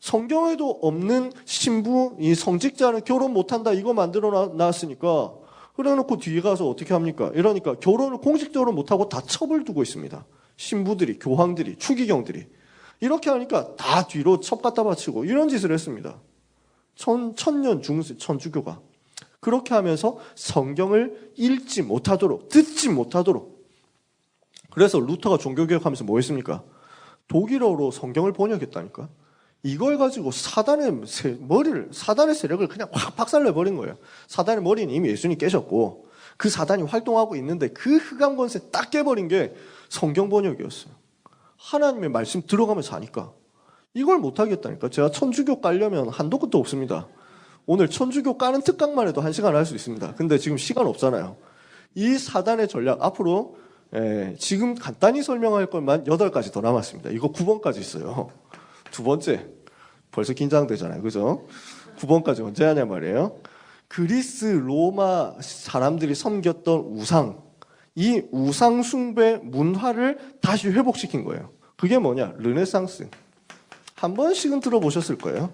성경에도 없는 신부, 이 성직자는 결혼 못한다 이거 만들어 놨으니까, 그래놓고 뒤에 가서 어떻게 합니까? 이러니까 결혼을 공식적으로 못하고 다 첩을 두고 있습니다. 신부들이, 교황들이, 추기경들이. 이렇게 하니까 다 뒤로 첩 갖다 바치고 이런 짓을 했습니다. 천년 중세 천주교가. 그렇게 하면서 성경을 읽지 못하도록, 듣지 못하도록. 그래서 루터가 종교개혁하면서 뭐 했습니까? 독일어로 성경을 번역했다니까. 이걸 가지고 사단의 세력을 그냥 확 박살내버린 거예요. 사단의 머리는 이미 예수님이 깨셨고, 그 사단이 활동하고 있는데 그 흑암 권세 딱 깨버린 게 성경 번역이었어요. 하나님의 말씀 들어가면서 하니까. 이걸 못하겠다니까. 제가 천주교 깔려면 한도 끝도 없습니다. 오늘 천주교 까는 특강만 해도 1시간 할 수 있습니다. 근데 지금 시간 없잖아요. 이 사단의 전략, 앞으로 지금 간단히 설명할 것만 8가지 더 남았습니다. 이거 9번까지 있어요. 두 번째, 벌써 긴장되잖아요. 그죠? 9번까지 언제 하냐 말이에요. 그리스, 로마 사람들이 섬겼던 우상, 이 우상 숭배 문화를 다시 회복시킨 거예요. 그게 뭐냐? 르네상스. 한 번씩은 들어보셨을 거예요.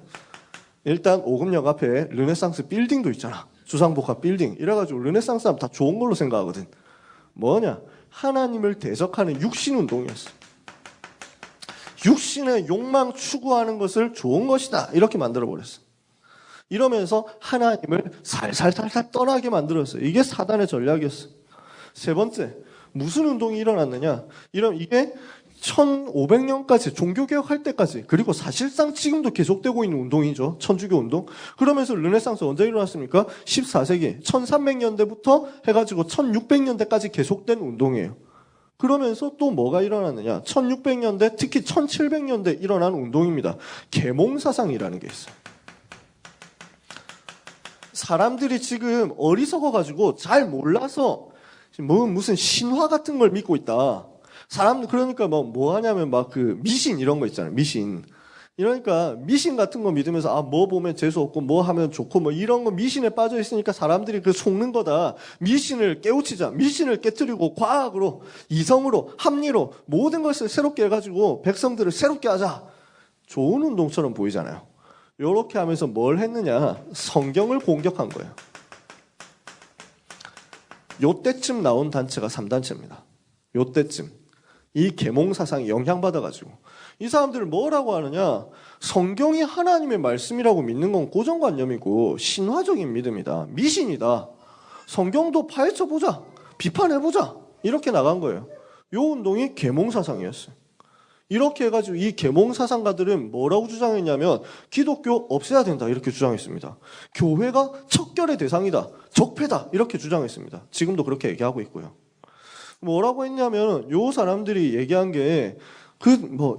일단 오금역 앞에 르네상스 빌딩도 있잖아. 주상복합 빌딩. 이래가지고 르네상스 하면 다 좋은 걸로 생각하거든. 뭐냐? 하나님을 대적하는 육신운동이었어. 육신의 욕망 추구하는 것을 좋은 것이다, 이렇게 만들어버렸어. 이러면서 하나님을 살살살살 떠나게 만들었어요. 이게 사단의 전략이었어. 세 번째, 무슨 운동이 일어났느냐? 이게 1500년까지 종교개혁할 때까지, 그리고 사실상 지금도 계속되고 있는 운동이죠. 천주교 운동. 그러면서 르네상스 언제 일어났습니까? 14세기 1300년대부터 해가지고 1600년대까지 계속된 운동이에요. 그러면서 또 뭐가 일어났느냐? 1600년대, 특히 1700년대 일어난 운동입니다. 계몽사상이라는 게 있어요. 사람들이 지금 어리석어가지고 잘 몰라서 무슨 신화 같은 걸 믿고 있다. 사람들 그러니까 뭐 하냐면 미신 이런 거 있잖아요. 미신. 이러니까 미신 같은 거 믿으면서 뭐 보면 재수 없고 뭐 하면 좋고 이런 거 미신에 빠져 있으니까 사람들이 속는 거다. 미신을 깨우치자. 미신을 깨트리고 과학으로, 이성으로, 합리로 모든 것을 새롭게 해가지고 백성들을 새롭게 하자. 좋은 운동처럼 보이잖아요. 이렇게 하면서 뭘 했느냐? 성경을 공격한 거예요. 요때쯤 나온 단체가 3단체입니다. 요때쯤. 이 계몽사상이 영향받아가지고. 이 사람들을 뭐라고 하느냐? 성경이 하나님의 말씀이라고 믿는 건 고정관념이고 신화적인 믿음이다. 미신이다. 성경도 파헤쳐보자. 비판해보자. 이렇게 나간 거예요. 요 운동이 계몽사상이었어요. 이렇게 해가지고 이 계몽사상가들은 뭐라고 주장했냐면 기독교 없애야 된다, 이렇게 주장했습니다. 교회가 척결의 대상이다, 적폐다, 이렇게 주장했습니다. 지금도 그렇게 얘기하고 있고요. 뭐라고 했냐면 요 사람들이 얘기한 게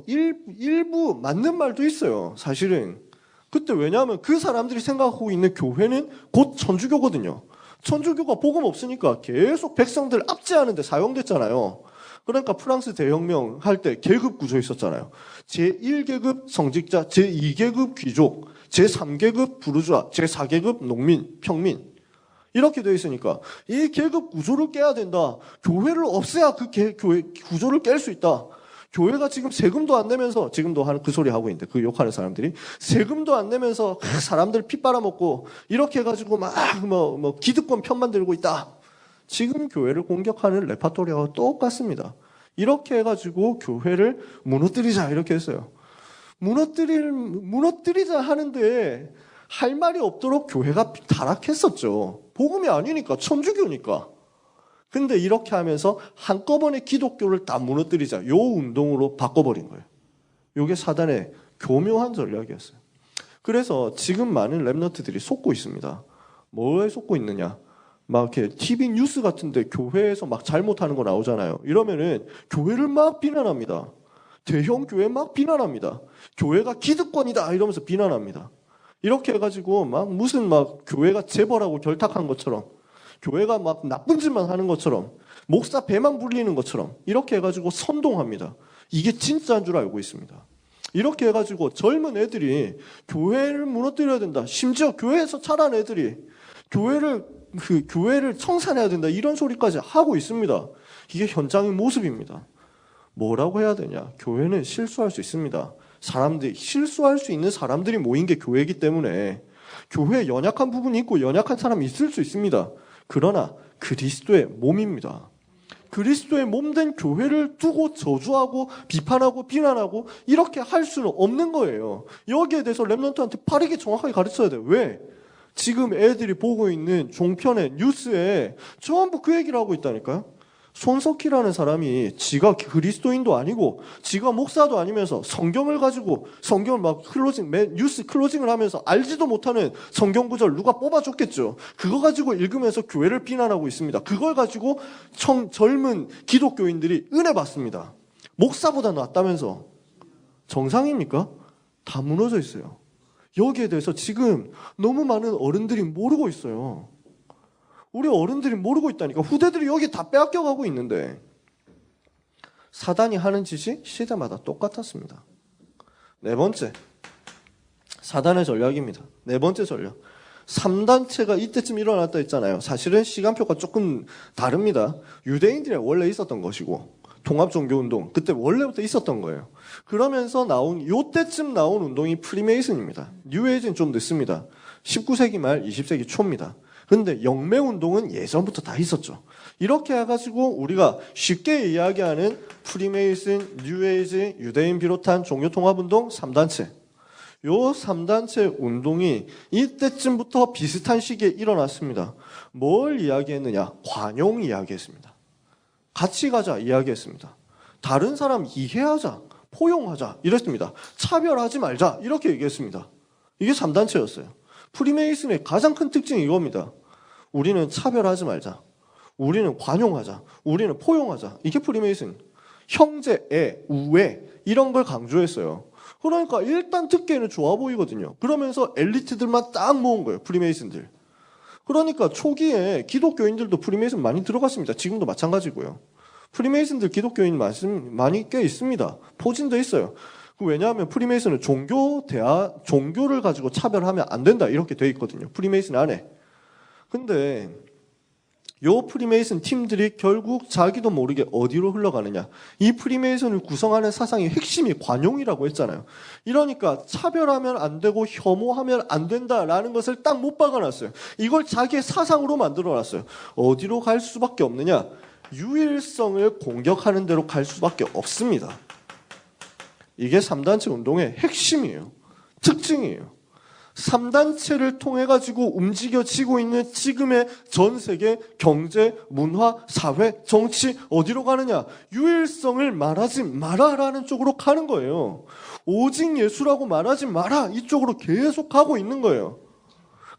일부 맞는 말도 있어요. 사실은 그때. 왜냐하면 그 사람들이 생각하고 있는 교회는 곧 천주교거든요. 천주교가 복음 없으니까 계속 백성들 압제하는 데 사용됐잖아요. 그러니까 프랑스 대혁명 할 때 계급 구조 있었잖아요. 제1계급 성직자, 제2계급 귀족, 제3계급 부르주아, 제4계급 농민, 평민. 이렇게 되어 있으니까 이 계급 구조를 깨야 된다. 교회를 없애야 그 교회 구조를 깰 수 있다. 교회가 지금 세금도 안 내면서, 지금도 하는 그 소리 하고 있는데, 그 욕하는 사람들이 세금도 안 내면서 사람들 피 빨아먹고 이렇게 해가지고 기득권 편만 들고 있다. 지금 교회를 공격하는 레파토리아와 똑같습니다. 이렇게 해가지고 교회를 무너뜨리자, 이렇게 했어요. 무너뜨리자 하는데 할 말이 없도록 교회가 타락했었죠. 복음이 아니니까, 천주교니까. 근데 이렇게 하면서 한꺼번에 기독교를 다 무너뜨리자, 요 운동으로 바꿔버린 거예요. 요게 사단의 교묘한 전략이었어요. 그래서 지금 많은 랩런트들이 속고 있습니다. 뭐에 속고 있느냐? 막 이렇게 TV 뉴스 같은데 교회에서 막 잘못하는 거 나오잖아요. 이러면은 교회를 막 비난합니다. 대형 교회 막 비난합니다. 교회가 기득권이다 이러면서 비난합니다. 이렇게 해가지고 막 무슨 막 교회가 재벌하고 결탁한 것처럼, 교회가 막 나쁜 짓만 하는 것처럼, 목사 배만 불리는 것처럼 이렇게 해가지고 선동합니다. 이게 진짜인 줄 알고 있습니다. 이렇게 해가지고 젊은 애들이 교회를 무너뜨려야 된다. 심지어 교회에서 자란 애들이 교회를 청산해야 된다. 이런 소리까지 하고 있습니다. 이게 현장의 모습입니다. 뭐라고 해야 되냐? 교회는 실수할 수 있습니다. 사람들이 실수할 수 있는 사람들이 모인 게 교회이기 때문에 교회에 연약한 부분이 있고 연약한 사람이 있을 수 있습니다. 그러나 그리스도의 몸입니다. 그리스도의 몸된 교회를 두고 저주하고 비판하고 비난하고 이렇게 할 수는 없는 거예요. 여기에 대해서 랩런트한테 빠르게 정확하게 가르쳐야 돼요. 왜? 지금 애들이 보고 있는 종편에 뉴스에 전부 그 얘기를 하고 있다니까요. 손석희라는 사람이 지가 그리스도인도 아니고 지가 목사도 아니면서 성경을 가지고 성경을 막 뉴스 클로징을 하면서 알지도 못하는 성경 구절 누가 뽑아줬겠죠. 그거 가지고 읽으면서 교회를 비난하고 있습니다. 그걸 가지고 젊은 기독교인들이 은혜 받습니다. 목사보다 낫다면서. 정상입니까? 다 무너져 있어요. 여기에 대해서 지금 너무 많은 어른들이 모르고 있어요. 우리 어른들이 모르고 있다니까. 후대들이 여기 다 빼앗겨가고 있는데 사단이 하는 짓이 시대마다 똑같았습니다. 네 번째, 사단의 전략입니다. 네 번째 전략. 3단체가 이때쯤 일어났다 했잖아요. 사실은 시간표가 조금 다릅니다. 유대인들이 원래 있었던 것이고 통합종교운동, 그때 원래부터 있었던 거예요. 그러면서 요때쯤 나온 운동이 프리메이슨입니다. 뉴에이지는 좀 늦습니다. 19세기 말 20세기 초입니다. 근데 영매운동은 예전부터 다 있었죠. 이렇게 해가지고 우리가 쉽게 이야기하는 프리메이슨, 뉴에이지, 유대인 비롯한 종교통합운동 3단체. 요 3단체 운동이 이때쯤부터 비슷한 시기에 일어났습니다. 뭘 이야기했느냐? 관용 이야기했습니다. 같이 가자 이야기했습니다. 다른 사람 이해하자, 포용하자 이랬습니다. 차별하지 말자 이렇게 얘기했습니다. 이게 3단체였어요. 프리메이슨의 가장 큰 특징이 이겁니다. 우리는 차별하지 말자. 우리는 관용하자. 우리는 포용하자. 이게 프리메이슨. 형제애, 우애 이런 걸 강조했어요. 그러니까 일단 듣기에는 좋아 보이거든요. 그러면서 엘리트들만 딱 모은 거예요. 프리메이슨들. 그러니까 초기에 기독교인들도 프리메이슨 많이 들어갔습니다. 지금도 마찬가지고요. 프리메이슨들 기독교인 많이 꽤 있습니다. 포진도 있어요. 왜냐하면 프리메이슨은 종교를 가지고 차별하면 안 된다 이렇게 돼 있거든요. 프리메이슨 안에. 근데 요 프리메이슨 팀들이 결국 자기도 모르게 어디로 흘러가느냐. 이 프리메이슨을 구성하는 사상의 핵심이 관용이라고 했잖아요. 이러니까 차별하면 안 되고 혐오하면 안 된다라는 것을 딱 못 박아놨어요. 이걸 자기의 사상으로 만들어놨어요. 어디로 갈 수밖에 없느냐. 유일성을 공격하는 대로 갈 수밖에 없습니다. 이게 3단체 운동의 핵심이에요. 특징이에요. 3단체를 통해 가지고 움직여지고 있는 지금의 전 세계 경제, 문화, 사회, 정치 어디로 가느냐? 유일성을 말하지 마라라는 쪽으로 가는 거예요. 오직 예수라고 말하지 마라 이쪽으로 계속 가고 있는 거예요.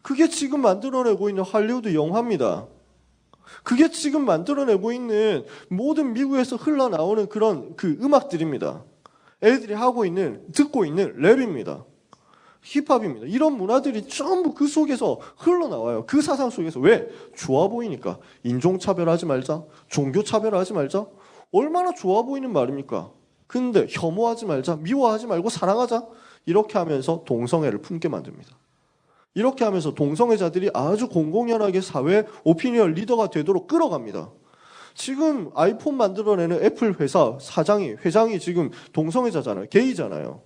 그게 지금 만들어내고 있는 할리우드 영화입니다. 그게 지금 만들어내고 있는 모든 미국에서 흘러나오는 그런 음악들입니다. 애들이 듣고 있는 랩입니다. 힙합입니다. 이런 문화들이 전부 그 속에서 흘러나와요. 그 사상 속에서. 왜? 좋아 보이니까. 인종차별하지 말자. 종교차별하지 말자. 얼마나 좋아 보이는 말입니까? 근데 혐오하지 말자. 미워하지 말고 사랑하자. 이렇게 하면서 동성애를 품게 만듭니다. 이렇게 하면서 동성애자들이 아주 공공연하게 사회 오피니언 리더가 되도록 끌어갑니다. 지금 아이폰 만들어내는 애플 회사 회장이 지금 동성애자잖아요. 게이잖아요.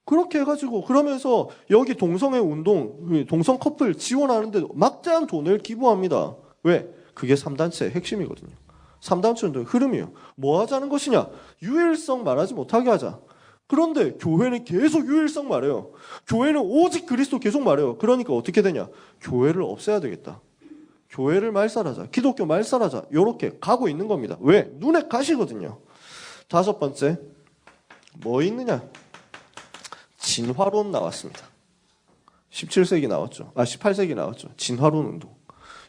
그렇게 해가지고 그러면서 여기 동성애 운동, 동성 커플 지원하는데 막대한 돈을 기부합니다. 왜? 그게 3단체의 핵심이거든요. 3단체 운동의 흐름이에요. 뭐 하자는 것이냐? 유일성 말하지 못하게 하자. 그런데 교회는 계속 유일성 말해요. 교회는 오직 그리스도 계속 말해요. 그러니까 어떻게 되냐? 교회를 없애야 되겠다. 교회를 말살하자. 기독교 말살하자. 이렇게 가고 있는 겁니다. 왜? 눈에 가시거든요. 다섯 번째, 뭐 있느냐? 진화론 나왔습니다. 17세기 나왔죠. 18세기 나왔죠. 진화론 운동.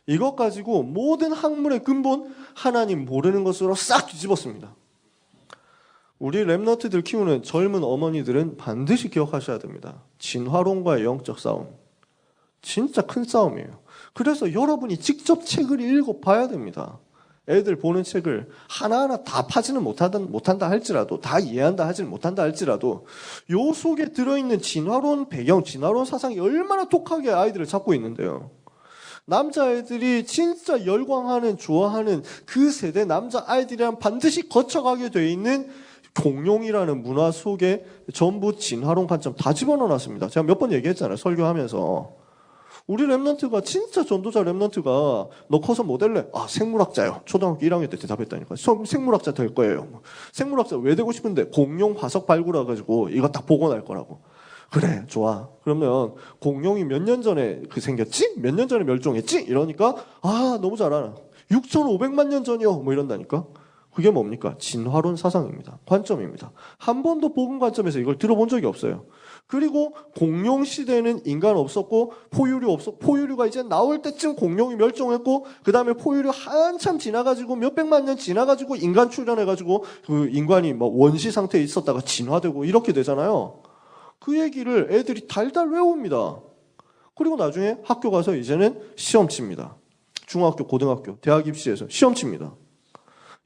이것 가지고 모든 학문의 근본, 하나님 모르는 것으로 싹 뒤집었습니다. 우리 랩너트들 키우는 젊은 어머니들은 반드시 기억하셔야 됩니다. 진화론과의 영적 싸움. 진짜 큰 싸움이에요. 그래서 여러분이 직접 책을 읽어봐야 됩니다. 애들 보는 책을 하나하나 다 파지는 못한다 할지라도, 다 이해한다 하지는 못한다 할지라도 요 속에 들어있는 진화론 배경, 진화론 사상이 얼마나 독하게 아이들을 잡고 있는데요. 남자애들이 진짜 열광하는, 좋아하는 그 세대 남자아이들이랑 반드시 거쳐가게 돼 있는 공룡이라는 문화 속에 전부 진화론 관점 다 집어넣어놨습니다. 제가 몇 번 얘기했잖아요. 설교하면서. 우리 랩런트가 진짜 전도자 랩런트가 너 커서 뭐 될래? 생물학자요. 초등학교 1학년 때 대답했다니까. 생물학자 될 거예요. 생물학자 왜 되고 싶은데? 공룡 화석 발굴해가지고 이거 딱 복원할 거라고. 그래, 좋아. 그러면 공룡이 몇 년 전에 생겼지? 몇 년 전에 멸종했지? 이러니까 너무 잘 알아. 6,500만 년 전이요. 뭐 이런다니까. 그게 뭡니까? 진화론 사상입니다. 관점입니다. 한 번도 복음 관점에서 이걸 들어본 적이 없어요. 그리고 공룡 시대는 인간 없었고 포유류가 이제 나올 때쯤 공룡이 멸종했고 그 다음에 포유류 한참 지나가지고 몇백만 년 지나가지고 인간 출현해가지고 그 인간이 뭐 원시 상태에 있었다가 진화되고 이렇게 되잖아요. 그 얘기를 애들이 달달 외웁니다. 그리고 나중에 학교 가서 이제는 시험 칩니다. 중학교, 고등학교, 대학 입시에서 시험 칩니다.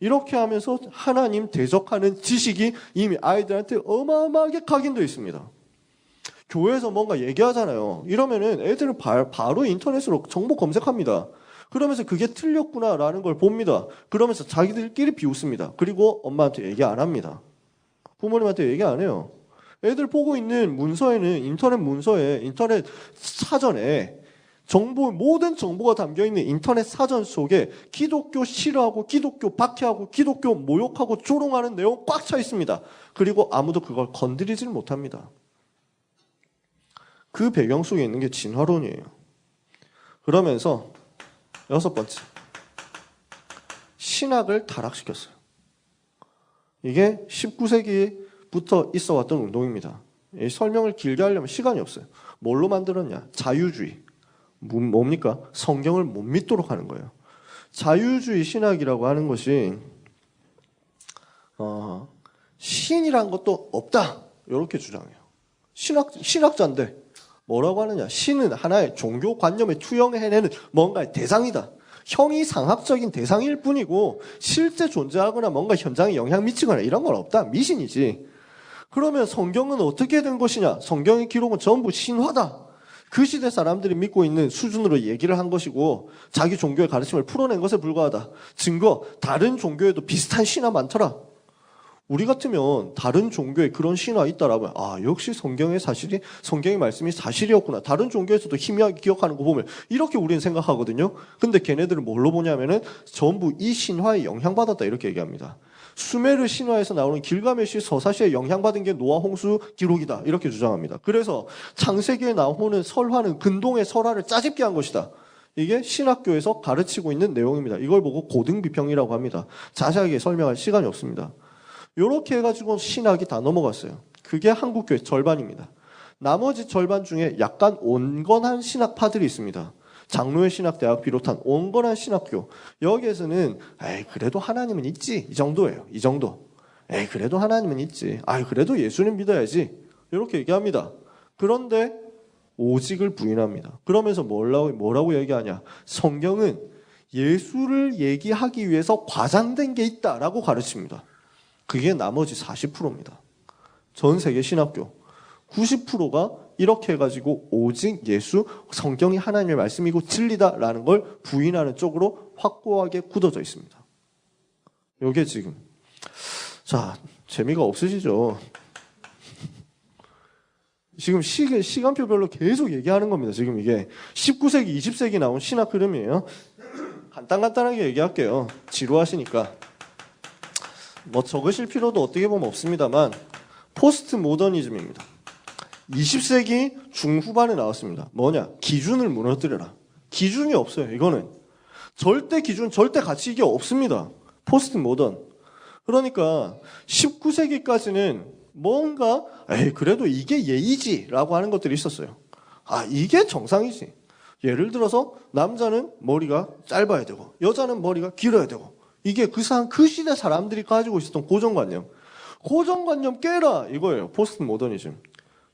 이렇게 하면서 하나님 대적하는 지식이 이미 아이들한테 어마어마하게 각인되어 있습니다. 교회에서 뭔가 얘기하잖아요. 이러면은 애들은 바로 인터넷으로 정보 검색합니다. 그러면서 그게 틀렸구나라는 걸 봅니다. 그러면서 자기들끼리 비웃습니다. 그리고 엄마한테 얘기 안 합니다. 부모님한테 얘기 안 해요. 애들 보고 있는 문서에는 인터넷 문서에 인터넷 사전에 모든 정보가 담겨있는 인터넷 사전 속에 기독교 싫어하고 기독교 박해하고 기독교 모욕하고 조롱하는 내용 꽉 차 있습니다. 그리고 아무도 그걸 건드리질 못합니다. 그 배경 속에 있는 게 진화론이에요. 그러면서 여섯 번째, 신학을 타락시켰어요. 이게 19세기부터 있어 왔던 운동입니다. 이 설명을 길게 하려면 시간이 없어요. 뭘로 만들었냐? 자유주의. 뭡니까? 성경을 못 믿도록 하는 거예요. 자유주의 신학이라고 하는 것이 신이란 것도 없다. 이렇게 주장해요. 신학자인데 뭐라고 하느냐? 신은 하나의 종교 관념에 투영해내는 뭔가의 대상이다. 형이상학적인 대상일 뿐이고 실제 존재하거나 뭔가 현장에 영향 미치거나 이런 건 없다. 미신이지. 그러면 성경은 어떻게 된 것이냐? 성경의 기록은 전부 신화다. 그 시대 사람들이 믿고 있는 수준으로 얘기를 한 것이고 자기 종교의 가르침을 풀어낸 것에 불과하다. 증거, 다른 종교에도 비슷한 신화 많더라. 우리 같으면 다른 종교에 그런 신화 있다라고 역시 성경의 말씀이 사실이었구나. 다른 종교에서도 희미하게 기억하는 거 보면 이렇게 우리는 생각하거든요. 근데 걔네들은 뭘로 보냐면은 전부 이 신화에 영향받았다 이렇게 얘기합니다. 수메르 신화에서 나오는 길가메시 서사시에 영향받은 게 노아 홍수 기록이다 이렇게 주장합니다. 그래서 창세기에 나오는 설화는 근동의 설화를 짜집게 한 것이다. 이게 신학교에서 가르치고 있는 내용입니다. 이걸 보고 고등비평이라고 합니다. 자세하게 설명할 시간이 없습니다. 이렇게 해가지고 신학이 다 넘어갔어요. 그게 한국교회 절반입니다. 나머지 절반 중에 약간 온건한 신학파들이 있습니다. 장로의 신학대학 비롯한 온건한 신학교. 여기에서는 그래도 하나님은 있지. 이 정도예요. 이 정도. 그래도 하나님은 있지. 그래도 예수는 믿어야지. 이렇게 얘기합니다. 그런데 오직을 부인합니다. 그러면서 뭐라고 얘기하냐? 성경은 예수를 얘기하기 위해서 과장된 게 있다라고 가르칩니다. 그게 나머지 40%입니다. 전 세계 신학교 90%가 이렇게 해가지고 오직 예수, 성경이 하나님의 말씀이고 진리다라는 걸 부인하는 쪽으로 확고하게 굳어져 있습니다. 이게 지금 재미가 없으시죠? 지금 시간표별로 계속 얘기하는 겁니다. 지금 이게 19세기, 20세기 나온 신학 흐름이에요. 간단하게 얘기할게요. 지루하시니까. 적으실 필요도 어떻게 보면 없습니다만 포스트 모더니즘입니다. 20세기 중후반에 나왔습니다. 뭐냐? 기준을 무너뜨려라. 기준이 없어요. 이거는 절대 기준, 절대 가치 이게 없습니다. 포스트 모던. 그러니까 19세기까지는 뭔가 그래도 이게 예의지라고 하는 것들이 있었어요. 이게 정상이지. 예를 들어서 남자는 머리가 짧아야 되고 여자는 머리가 길어야 되고 이게 그 시대 사람들이 가지고 있었던 고정관념. 고정관념 깨라 이거예요. 포스트 모더니즘.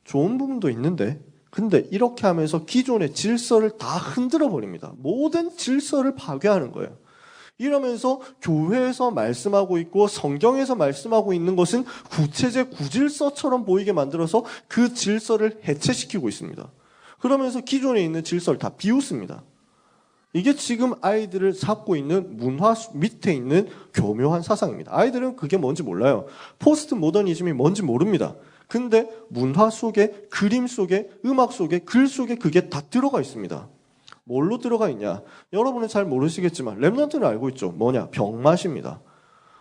좋은 부분도 있는데 근데 이렇게 하면서 기존의 질서를 다 흔들어 버립니다. 모든 질서를 파괴하는 거예요. 이러면서 교회에서 말씀하고 있고 성경에서 말씀하고 있는 것은 구체제 구질서처럼 보이게 만들어서 그 질서를 해체시키고 있습니다. 그러면서 기존에 있는 질서를 다 비웃습니다. 이게 지금 아이들을 잡고 있는 문화 밑에 있는 교묘한 사상입니다. 아이들은 그게 뭔지 몰라요. 포스트 모더니즘이 뭔지 모릅니다. 근데 문화 속에, 그림 속에, 음악 속에, 글 속에 그게 다 들어가 있습니다. 뭘로 들어가 있냐? 여러분은 잘 모르시겠지만 랩런트는 알고 있죠. 뭐냐? 병맛입니다.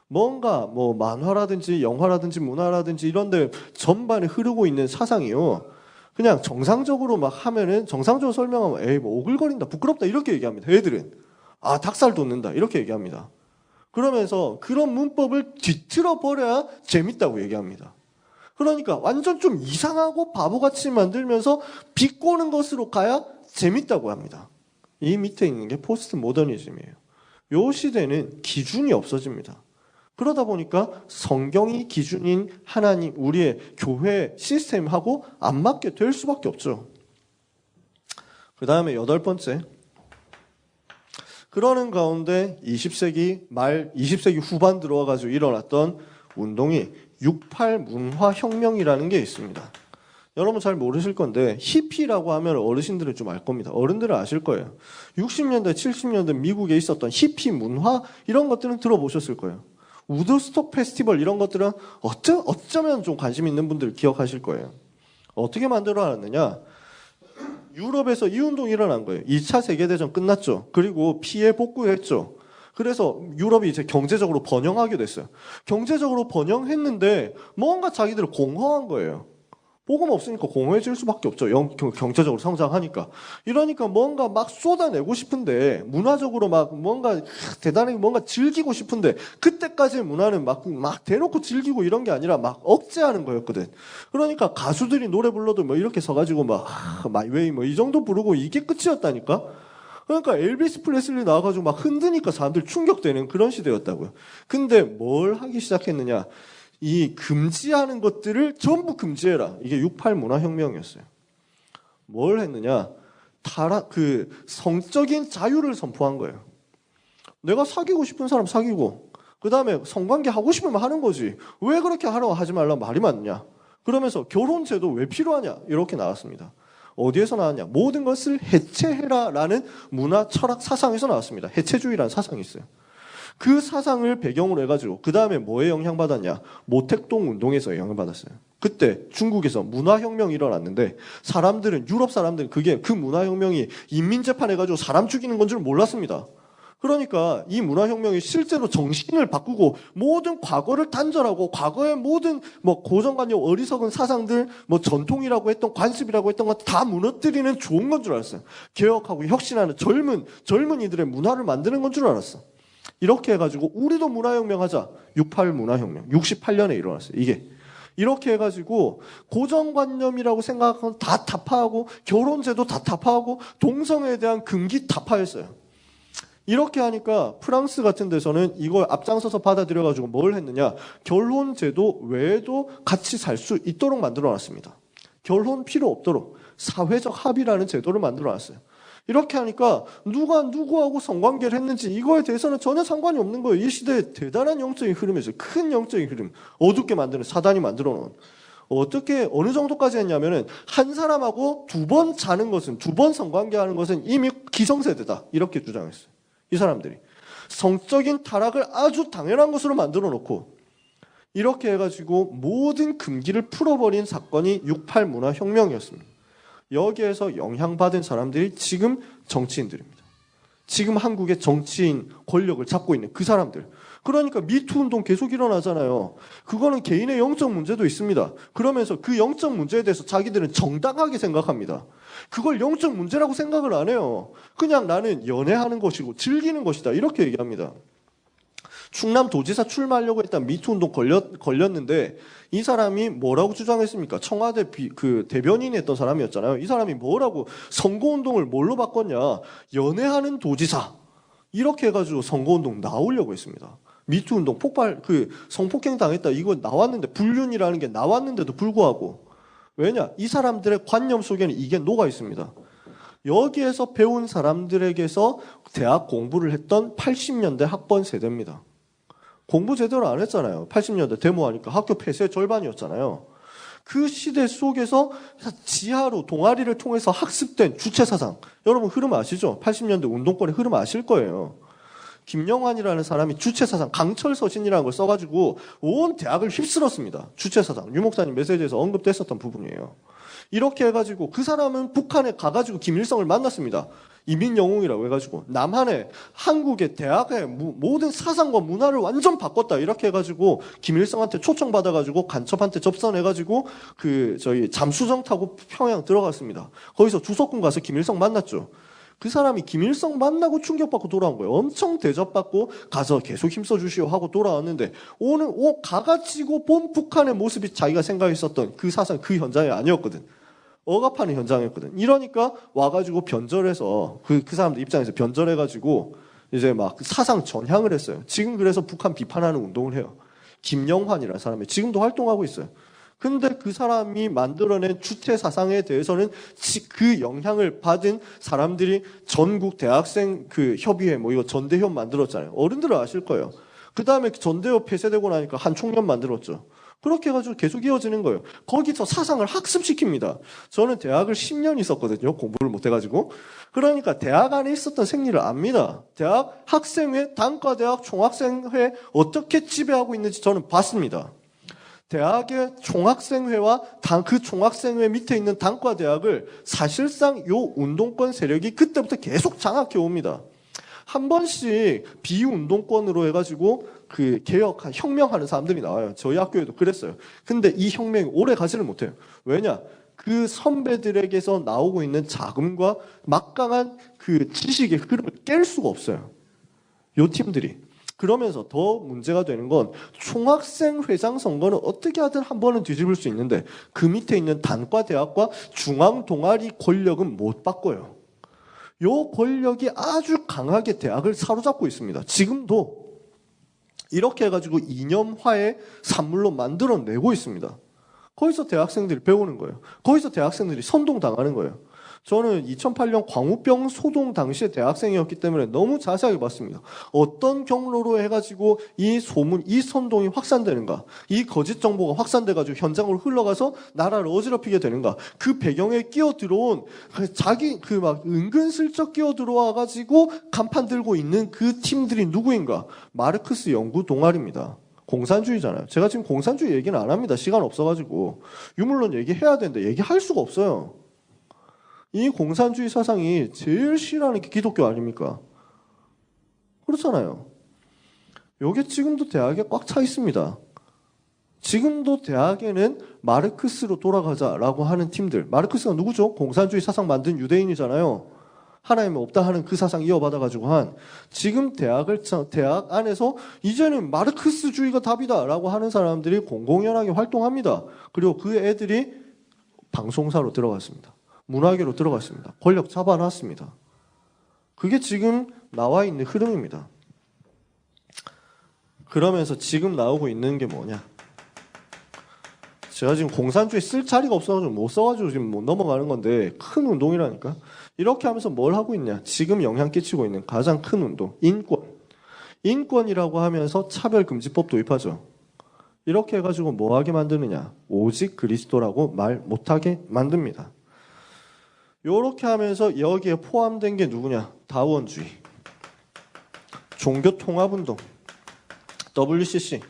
뭔가 뭐 만화라든지 영화라든지 문화라든지 이런 데 전반에 흐르고 있는 사상이요. 그냥 정상적으로 막 하면은 정상적으로 설명하면 뭐 오글거린다, 부끄럽다 이렇게 얘기합니다. 애들은 닭살 돋는다 이렇게 얘기합니다. 그러면서 그런 문법을 뒤틀어 버려야 재밌다고 얘기합니다. 그러니까 완전 좀 이상하고 바보같이 만들면서 비꼬는 것으로 가야 재밌다고 합니다. 이 밑에 있는 게 포스트 모더니즘이에요. 이 시대는 기준이 없어집니다. 그러다 보니까 성경이 기준인 하나님, 우리의 교회 시스템하고 안 맞게 될 수밖에 없죠. 그 다음에 8번째. 그러는 가운데 20세기 말, 20세기 후반 들어와가지고 일어났던 운동이 68 문화혁명이라는 게 있습니다. 여러분 잘 모르실 건데 히피라고 하면 어르신들은 좀 알 겁니다. 어른들은 아실 거예요. 60년대, 70년대 미국에 있었던 히피 문화 이런 것들은 들어보셨을 거예요. 우드스톡 페스티벌 이런 것들은 어쩌면 좀 관심 있는 분들 기억하실 거예요. 어떻게 만들어놨느냐? 유럽에서 이 운동이 일어난 거예요. 2차 세계대전 끝났죠. 그리고 피해 복구했죠. 그래서 유럽이 이제 경제적으로 번영하게 됐어요. 경제적으로 번영했는데 뭔가 자기들을 공허한 거예요. 복음 없으니까 공허해질 수밖에 없죠. 경제적으로 성장하니까. 이러니까 뭔가 막 쏟아내고 싶은데 문화적으로 막 뭔가 대단하게 뭔가 즐기고 싶은데 그때까지의 문화는 막 대놓고 즐기고 이런 게 아니라 막 억제하는 거였거든. 그러니까 가수들이 노래 불러도 뭐 이렇게 서가지고 막 마이웨이 뭐 이 정도 부르고 이게 끝이었다니까. 그러니까 엘비스 프레슬리 나와가지고 막 흔드니까 사람들 충격되는 그런 시대였다고요. 근데 뭘 하기 시작했느냐? 이 금지하는 것들을 전부 금지해라. 이게 68 문화혁명이었어요. 뭘 했느냐? 성적인 자유를 선포한 거예요. 내가 사귀고 싶은 사람 사귀고, 그 다음에 성관계 하고 싶으면 하는 거지. 왜 그렇게 하라고 하지 말라고 말이 많냐? 그러면서 결혼제도 왜 필요하냐? 이렇게 나왔습니다. 어디에서 나왔냐? 모든 것을 해체해라라는 문화, 철학, 사상에서 나왔습니다. 해체주의라는 사상이 있어요. 그 사상을 배경으로 해가지고 그 다음에 뭐에 영향받았냐? 모택동 운동에서 영향받았어요. 그때 중국에서 문화혁명이 일어났는데 유럽 사람들은 그 문화혁명이 인민재판해가지고 사람 죽이는 건 줄 몰랐습니다. 그러니까 이 문화혁명이 실제로 정신을 바꾸고 모든 과거를 단절하고 과거의 모든 고정관념, 어리석은 사상들, 전통이라고 했던 관습이라고 했던 것 다 무너뜨리는 좋은 건 줄 알았어요. 개혁하고 혁신하는 젊은이들의 문화를 만드는 건 줄 알았어. 이렇게 해가지고 우리도 문화혁명 하자. 68 문화혁명. 68년에 일어났어요. 이게. 이렇게 해가지고 고정관념이라고 생각하고 다 타파하고 결혼제도 다 타파하고 동성애에 대한 금기 타파했어요. 이렇게 하니까 프랑스 같은 데서는 이걸 앞장서서 받아들여가지고 뭘 했느냐. 결혼제도 외에도 같이 살 수 있도록 만들어놨습니다. 결혼 필요 없도록 사회적 합의라는 제도를 만들어놨어요. 이렇게 하니까 누가 누구하고 성관계를 했는지 이거에 대해서는 전혀 상관이 없는 거예요. 이 시대에 대단한 영적인 흐름이었어요. 큰 영적인 흐름. 어둡게 만드는 사단이 만들어놓은. 어느 정도까지 했냐면은 한 사람하고 2번 자는 것은 2번 성관계하는 것은 이미 기성세대다. 이렇게 주장했어요. 이 사람들이. 성적인 타락을 아주 당연한 것으로 만들어 놓고 이렇게 해가지고 모든 금기를 풀어버린 사건이 68 문화혁명이었습니다. 여기에서 영향받은 사람들이 지금 정치인들입니다. 지금 한국의 정치인 권력을 잡고 있는 그 사람들. 그러니까 미투 운동 계속 일어나잖아요. 그거는 개인의 영적 문제도 있습니다. 그러면서 그 영적 문제에 대해서 자기들은 정당하게 생각합니다. 그걸 영적 문제라고 생각을 안 해요. 그냥 나는 연애하는 것이고 즐기는 것이다. 이렇게 얘기합니다. 충남도지사 출마하려고 했던 미투 운동 걸렸는데 이 사람이 뭐라고 주장했습니까? 청와대 대변인이 했던 사람이었잖아요. 이 사람이 뭐라고 선거운동을 뭘로 바꿨냐? 연애하는 도지사. 이렇게 해가지고 선거운동 나오려고 했습니다. 미투 운동 폭발, 성폭행 당했다. 이거 나왔는데, 불륜이라는 게 나왔는데도 불구하고. 왜냐? 이 사람들의 관념 속에는 이게 녹아 있습니다. 여기에서 배운 사람들에게서 대학 공부를 했던 80년대 학번 세대입니다. 공부 제대로 안 했잖아요. 80년대 데모하니까 학교 폐쇄 절반이었잖아요. 그 시대 속에서 지하로 동아리를 통해서 학습된 주체사상. 여러분 흐름 아시죠? 80년대 운동권의 흐름 아실 거예요. 김영환이라는 사람이 주체사상, 강철서신이라는 걸 써가지고 온 대학을 휩쓸었습니다. 주체사상. 유 목사님 메시지에서 언급됐었던 부분이에요. 이렇게 해가지고 그 사람은 북한에 가가지고 김일성을 만났습니다. 이민영웅이라고 해가지고 남한에 한국의 대학의 모든 사상과 문화를 완전 바꿨다 이렇게 해가지고 김일성한테 초청받아가지고 간첩한테 접선해가지고 저희 잠수정 타고 평양 들어갔습니다. 거기서 주석군 가서 김일성 만났죠. 그 사람이 김일성 만나고 충격받고 돌아온 거예요. 엄청 대접받고 가서 계속 힘써주시오 하고 돌아왔는데 오늘 가가지고 본 북한의 모습이 자기가 생각했었던 그 사상 그 현장이 아니었거든. 억압하는 현장이었거든. 이러니까 와가지고 변절해서 그 사람들 입장에서 변절해가지고 이제 막 사상 전향을 했어요. 지금 그래서 북한 비판하는 운동을 해요. 김영환이라는 사람이 지금도 활동하고 있어요. 근데 그 사람이 만들어낸 주체 사상에 대해서는 그 영향을 받은 사람들이 전국 대학생 협의회 이거 전대협 만들었잖아요. 어른들은 아실 거예요. 그 다음에 전대협 폐쇄되고 나니까 한 총련 만들었죠. 그렇게 해가지고 계속 이어지는 거예요. 거기서 사상을 학습시킵니다. 저는 대학을 10년 있었거든요. 공부를 못해가지고. 그러니까 대학 안에 있었던 생리를 압니다. 대학 학생회, 단과대학, 총학생회 어떻게 지배하고 있는지 저는 봤습니다. 대학의 총학생회와 그 총학생회 밑에 있는 단과대학을 사실상 요 운동권 세력이 그때부터 계속 장악해 옵니다. 한 번씩 비운동권으로 해가지고 혁명하는 사람들이 나와요. 저희 학교에도 그랬어요. 근데 이 혁명이 오래 가지를 못해요. 왜냐? 그 선배들에게서 나오고 있는 자금과 막강한 지식의 흐름을 깰 수가 없어요. 요 팀들이. 그러면서 더 문제가 되는 건 총학생 회장 선거는 어떻게 하든 한 번은 뒤집을 수 있는데 그 밑에 있는 단과 대학과 중앙 동아리 권력은 못 바꿔요. 요 권력이 아주 강하게 대학을 사로잡고 있습니다. 지금도 이렇게 해가지고 이념화의 산물로 만들어내고 있습니다. 거기서 대학생들이 배우는 거예요. 거기서 대학생들이 선동당하는 거예요. 저는 2008년 광우병 소동 당시에 대학생이었기 때문에 너무 자세하게 봤습니다. 어떤 경로로 해가지고 이 선동이 확산되는가, 이 거짓 정보가 확산돼가지고 현장으로 흘러가서 나라를 어지럽히게 되는가, 그 배경에 끼어 들어온 막 은근슬쩍 끼어 들어와가지고 간판 들고 있는 그 팀들이 누구인가? 마르크스 연구 동아리입니다. 공산주의잖아요. 제가 지금 공산주의 얘기는 안 합니다. 시간 없어가지고. 유물론 얘기해야 되는데 얘기할 수가 없어요. 이 공산주의 사상이 제일 싫어하는 게 기독교 아닙니까? 그렇잖아요. 요게 지금도 대학에 꽉 차 있습니다. 지금도 대학에는 마르크스로 돌아가자라고 하는 팀들. 마르크스가 누구죠? 공산주의 사상 만든 유대인이잖아요. 하나님이 없다 하는 그 사상 이어받아가지고 지금 대학 안에서 이제는 마르크스주의가 답이다라고 하는 사람들이 공공연하게 활동합니다. 그리고 그 애들이 방송사로 들어갔습니다. 문화계로 들어갔습니다. 권력 잡아놨습니다. 그게 지금 나와 있는 흐름입니다. 그러면서 지금 나오고 있는 게 뭐냐? 제가 지금 공산주의 쓸 자리가 없어가지고 못 써가지고 지금 못 넘어가는 건데 큰 운동이라니까. 이렇게 하면서 뭘 하고 있냐? 지금 영향 끼치고 있는 가장 큰 운동, 인권. 인권이라고 하면서 차별금지법 도입하죠. 이렇게 해가지고 뭐 하게 만드느냐? 오직 그리스도라고 말 못하게 만듭니다. 요렇게 하면서 여기에 포함된 게 누구냐? 다원주의, 종교통합운동, WCC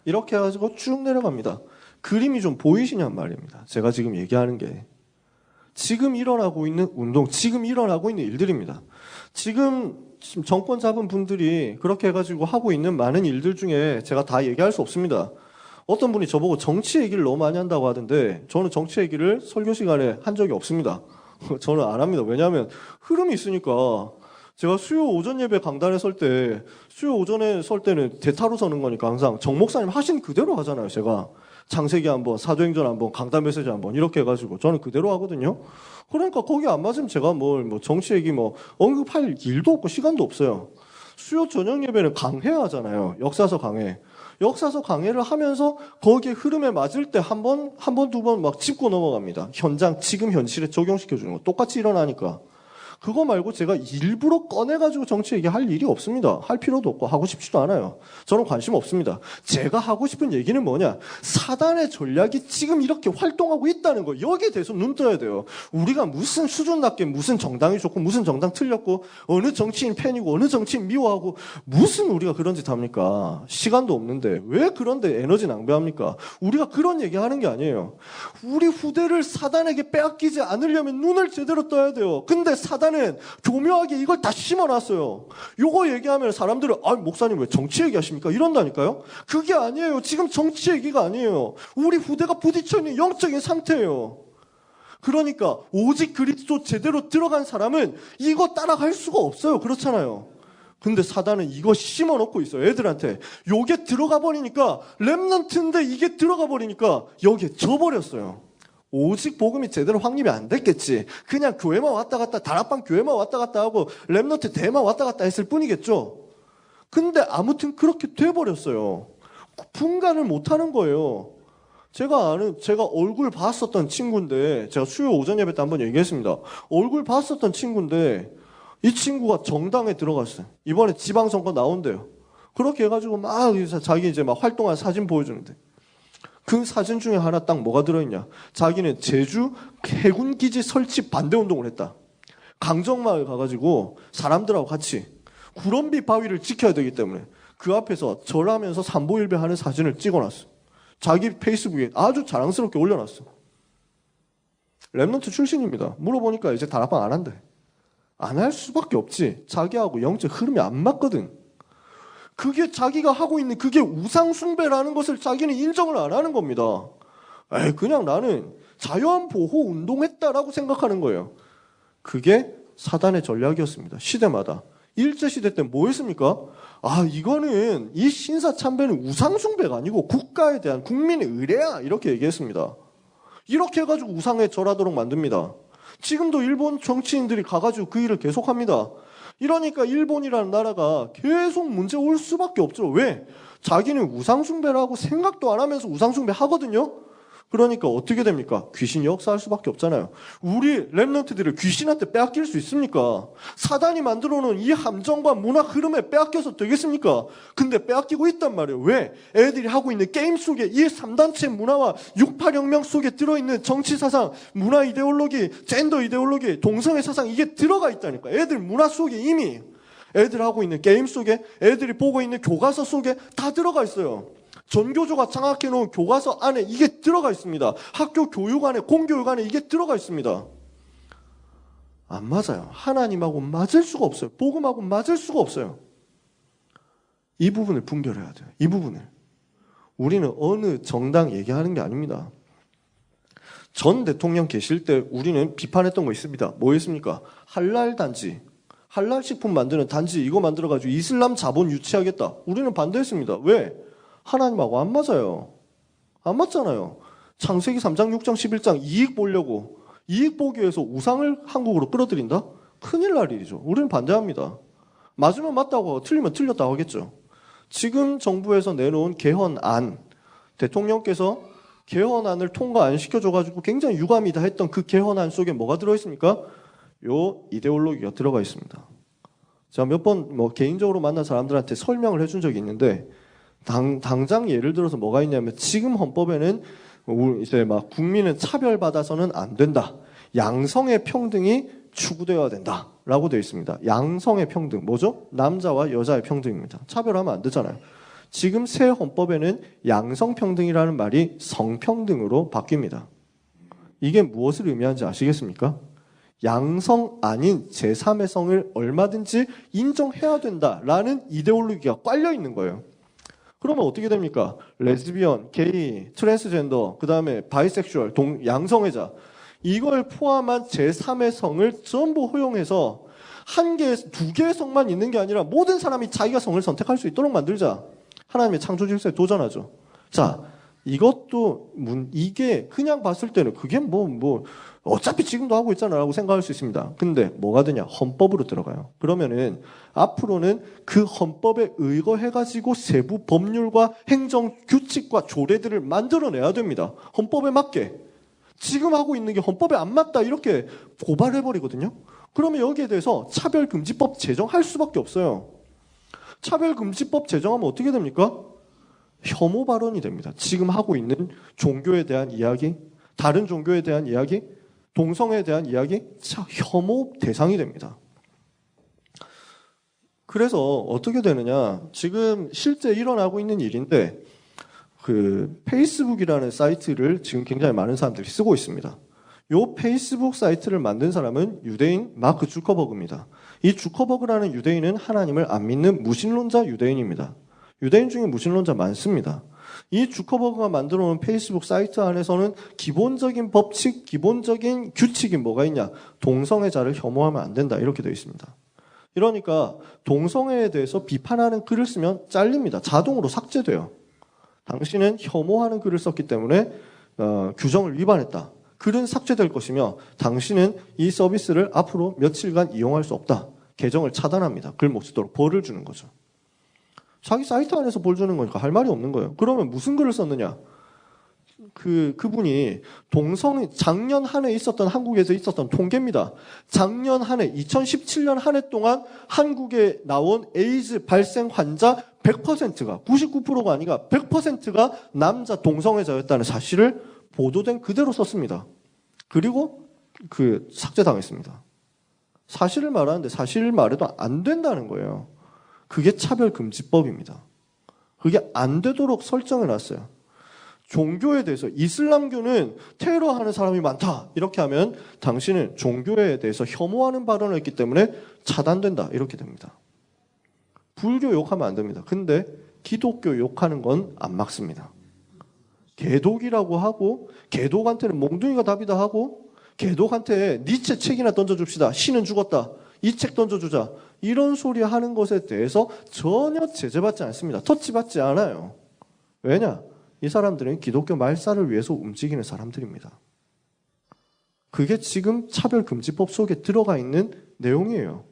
이렇게 해가지고 쭉 내려갑니다. 그림이 좀 보이시냔 말입니다. 제가 지금 얘기하는 게 지금 일어나고 있는 운동, 지금 일어나고 있는 일들입니다. 지금 지금 정권 잡은 분들이 그렇게 해가지고 하고 있는 많은 일들 중에 제가 다 얘기할 수 없습니다. 어떤 분이 저보고 정치 얘기를 너무 많이 한다고 하던데 저는 정치 얘기를 설교 시간에 한 적이 없습니다. 저는 안 합니다. 왜냐하면 흐름이 있으니까. 제가 수요 오전 예배 강단에 설 때, 수요 오전에 설 때는 대타로 서는 거니까 항상 정 목사님 하신 그대로 하잖아요. 제가 창세기 한번, 사도행전 한번, 강단 메시지 한번 이렇게 해가지고 저는 그대로 하거든요. 그러니까 거기 안 맞으면 제가 뭐 정치 얘기 언급할 일도 없고 시간도 없어요. 수요 저녁 예배는 강해 하잖아요. 역사서 강해. 역사서 강해를 하면서 거기에 흐름에 맞을 때 한 번, 두 번 막 짚고 넘어갑니다. 현장, 지금 현실에 적용시켜주는 거. 똑같이 일어나니까. 그거 말고 제가 일부러 꺼내가지고 정치 얘기할 일이 없습니다. 할 필요도 없고 하고 싶지도 않아요. 저는 관심 없습니다. 제가 하고 싶은 얘기는 뭐냐? 사단의 전략이 지금 이렇게 활동하고 있다는 거. 여기에 대해서 눈 떠야 돼요. 우리가 무슨 수준 낮게 무슨 정당이 좋고 무슨 정당 틀렸고 어느 정치인 팬이고 어느 정치인 미워하고 무슨 우리가 그런 짓 합니까? 시간도 없는데 왜 그런데 에너지 낭비합니까? 우리가 그런 얘기 하는 게 아니에요. 우리 후대를 사단에게 빼앗기지 않으려면 눈을 제대로 떠야 돼요. 근데 사단은 교묘하게 이걸 다 심어놨어요. 요거 얘기하면 사람들은 목사님 왜 정치 얘기하십니까? 이런다니까요. 그게 아니에요. 지금 정치 얘기가 아니에요. 우리 후대가 부딪혀 있는 영적인 상태예요. 그러니까 오직 그리스도 제대로 들어간 사람은 이거 따라갈 수가 없어요. 그렇잖아요. 근데 사단은 이거 심어놓고 있어요. 애들한테. 요게 들어가 버리니까 렘넌트인데 이게 들어가 버리니까 여기에 져버렸어요. 오직 복음이 제대로 확립이 안 됐겠지. 그냥 교회만 왔다 갔다, 다락방 교회만 왔다 갔다 하고 렘넌트 대만 왔다 갔다 했을 뿐이겠죠. 근데 아무튼 그렇게 돼버렸어요. 분간을 못하는 거예요. 제가 얼굴 봤었던 친구인데, 제가 수요 오전 예배 때 한번 얘기했습니다. 얼굴 봤었던 친구인데 이 친구가 정당에 들어갔어요. 이번에 지방선거 나온대요. 그렇게 해가지고 자기 이제 막 활동한 사진 보여주는데 그 사진 중에 하나 딱 뭐가 들어있냐. 자기는 제주 해군기지 설치 반대운동을 했다. 강정마을 가가지고 사람들하고 같이 구럼비 바위를 지켜야 되기 때문에 그 앞에서 절하면서 삼보일배하는 사진을 찍어놨어. 자기 페이스북에 아주 자랑스럽게 올려놨어. 랩넌트 출신입니다. 물어보니까 이제 다락방 안 한대. 안 할 수밖에 없지. 자기하고 영적 흐름이 안 맞거든. 그게 자기가 하고 있는 그게 우상숭배라는 것을 자기는 인정을 안 하는 겁니다. 그냥 나는 자연보호 운동했다라고 생각하는 거예요. 그게 사단의 전략이었습니다. 시대마다. 일제시대 때 뭐 했습니까? 이거는 이 신사참배는 우상숭배가 아니고 국가에 대한 국민의 의례야. 이렇게 얘기했습니다. 이렇게 해가지고 우상에 절하도록 만듭니다. 지금도 일본 정치인들이 가가지고 그 일을 계속합니다. 이러니까 일본이라는 나라가 계속 문제 올 수밖에 없죠. 왜? 자기는 우상숭배라고 생각도 안 하면서 우상숭배 하거든요. 그러니까 어떻게 됩니까? 귀신이 역사할 수밖에 없잖아요. 우리 랩런트들을 귀신한테 빼앗길 수 있습니까? 사단이 만들어놓은 이 함정과 문화 흐름에 빼앗겨서 되겠습니까? 근데 빼앗기고 있단 말이에요. 왜? 애들이 하고 있는 게임 속에 이 3단체 문화와 6.8혁명 속에 들어있는 정치사상, 문화 이데올로기, 젠더 이데올로기, 동성애 사상 이게 들어가 있다니까. 애들 문화 속에 이미 애들 하고 있는 게임 속에 애들이 보고 있는 교과서 속에 다 들어가 있어요. 전교조가 장악해 놓은 교과서 안에 이게 들어가 있습니다. 학교 교육 안에, 공교육 안에 이게 들어가 있습니다. 안 맞아요. 하나님하고 맞을 수가 없어요. 복음하고 맞을 수가 없어요. 이 부분을 분별해야 돼요. 이 부분을. 우리는 어느 정당 얘기하는 게 아닙니다. 전 대통령 계실 때 우리는 비판했던 거 있습니다. 뭐였습니까? 할랄 단지. 할랄 식품 만드는 단지 이거 만들어가지고 이슬람 자본 유치하겠다. 우리는 반대했습니다. 왜? 하나님하고 안 맞아요. 안 맞잖아요. 창세기 3장, 6장, 11장 이익 보려고 이익 보기 위해서 우상을 한국으로 끌어들인다? 큰일 날 일이죠. 우리는 반대합니다. 맞으면 맞다고 하고 틀리면 틀렸다고 하겠죠. 지금 정부에서 내놓은 개헌안, 대통령께서 개헌안을 통과 안 시켜줘가지고 굉장히 유감이다 했던 그 개헌안 속에 뭐가 들어있습니까? 요 이데올로기가 들어가 있습니다. 제가 몇 번 개인적으로 만난 사람들한테 설명을 해준 적이 있는데 당장 예를 들어서 뭐가 있냐면 지금 헌법에는 이제 막 국민은 차별받아서는 안 된다. 양성의 평등이 추구되어야 된다라고 되어 있습니다. 양성의 평등 뭐죠? 남자와 여자의 평등입니다. 차별하면 안 되잖아요. 지금 새 헌법에는 양성평등이라는 말이 성평등으로 바뀝니다. 이게 무엇을 의미하는지 아시겠습니까? 양성 아닌 제3의 성을 얼마든지 인정해야 된다라는 이데올로기가 깔려 있는 거예요. 그러면 어떻게 됩니까? 레즈비언, 게이, 트랜스젠더, 그 다음에 바이섹슈얼, 양성애자 이걸 포함한 제3의 성을 전부 허용해서 두 개의 성만 있는 게 아니라 모든 사람이 자기가 성을 선택할 수 있도록 만들자. 하나님의 창조 질서에 도전하죠. 자, 이것도 이게 그냥 봤을 때는 그게 어차피 지금도 하고 있잖아라고 생각할 수 있습니다. 근데 뭐가 되냐? 헌법으로 들어가요. 그러면은 앞으로는 그 헌법에 의거해가지고 세부 법률과 행정 규칙과 조례들을 만들어내야 됩니다. 헌법에 맞게. 지금 하고 있는 게 헌법에 안 맞다 이렇게 고발해버리거든요. 그러면 여기에 대해서 차별금지법 제정할 수밖에 없어요. 차별금지법 제정하면 어떻게 됩니까? 혐오 발언이 됩니다. 지금 하고 있는 종교에 대한 이야기, 다른 종교에 대한 이야기, 동성애에 대한 이야기, 혐오 대상이 됩니다. 그래서 어떻게 되느냐? 지금 실제 일어나고 있는 일인데 그 페이스북이라는 사이트를 지금 굉장히 많은 사람들이 쓰고 있습니다. 요 페이스북 사이트를 만든 사람은 유대인 마크 주커버그입니다. 이 주커버그라는 유대인은 하나님을 안 믿는 무신론자 유대인입니다. 유대인 중에 무신론자 많습니다. 이 주커버그가 만들어 놓은 페이스북 사이트 안에서는 기본적인 법칙, 기본적인 규칙이 뭐가 있냐? 동성애자를 혐오하면 안 된다 이렇게 되어 있습니다. 이러니까 동성애에 대해서 비판하는 글을 쓰면 잘립니다. 자동으로 삭제돼요. 당신은 혐오하는 글을 썼기 때문에 규정을 위반했다. 글은 삭제될 것이며 당신은 이 서비스를 앞으로 며칠간 이용할 수 없다. 계정을 차단합니다. 글 못 쓰도록 벌을 주는 거죠. 자기 사이트 안에서 벌 주는 거니까 할 말이 없는 거예요. 그러면 무슨 글을 썼느냐? 그분이 작년 한 해 있었던 한국에서 있었던 통계입니다. 작년 한 해, 2017년 한 해 동안 한국에 나온 에이즈 발생 환자 100%가, 99%가 아니라 100%가 남자 동성애자였다는 사실을 보도된 그대로 썼습니다. 그리고 삭제당했습니다. 사실을 말하는데 사실을 말해도 안 된다는 거예요. 그게 차별금지법입니다. 그게 안 되도록 설정해놨어요. 종교에 대해서 이슬람교는 테러하는 사람이 많다 이렇게 하면 당신은 종교에 대해서 혐오하는 발언을 했기 때문에 차단된다 이렇게 됩니다. 불교 욕하면 안 됩니다. 근데 기독교 욕하는 건 안 막습니다. 개독이라고 하고 개독한테는 몽둥이가 답이다 하고 개독한테 니체 책이나 던져줍시다. 신은 죽었다. 이 책 던져주자. 이런 소리 하는 것에 대해서 전혀 제재받지 않습니다. 터치받지 않아요. 왜냐? 이 사람들은 기독교 말살을 위해서 움직이는 사람들입니다. 그게 지금 차별금지법 속에 들어가 있는 내용이에요.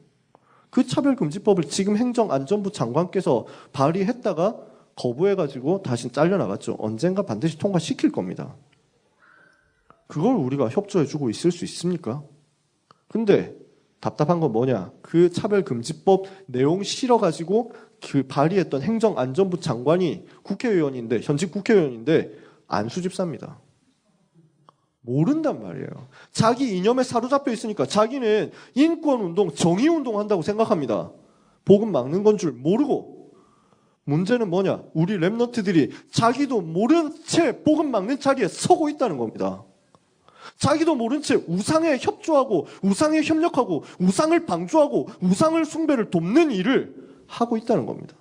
그 차별금지법을 지금 행정안전부 장관께서 발의했다가 거부해가지고 다시 잘려나갔죠. 언젠가 반드시 통과시킬 겁니다. 그걸 우리가 협조해주고 있을 수 있습니까? 근데 답답한 건 뭐냐? 그 차별금지법 내용 실어가지고 발의했던 행정안전부 장관이 국회의원인데, 현직 국회의원인데 안 수집삽니다. 모른단 말이에요. 자기 이념에 사로잡혀 있으니까 자기는 인권운동, 정의운동 한다고 생각합니다. 복음 막는 건 줄 모르고. 문제는 뭐냐? 우리 랩런트들이 자기도 모른 채 복음 막는 자리에 서고 있다는 겁니다. 자기도 모른 채 우상에 협조하고 우상에 협력하고 우상을 방조하고 우상을 숭배를 돕는 일을 하고 있다는 겁니다.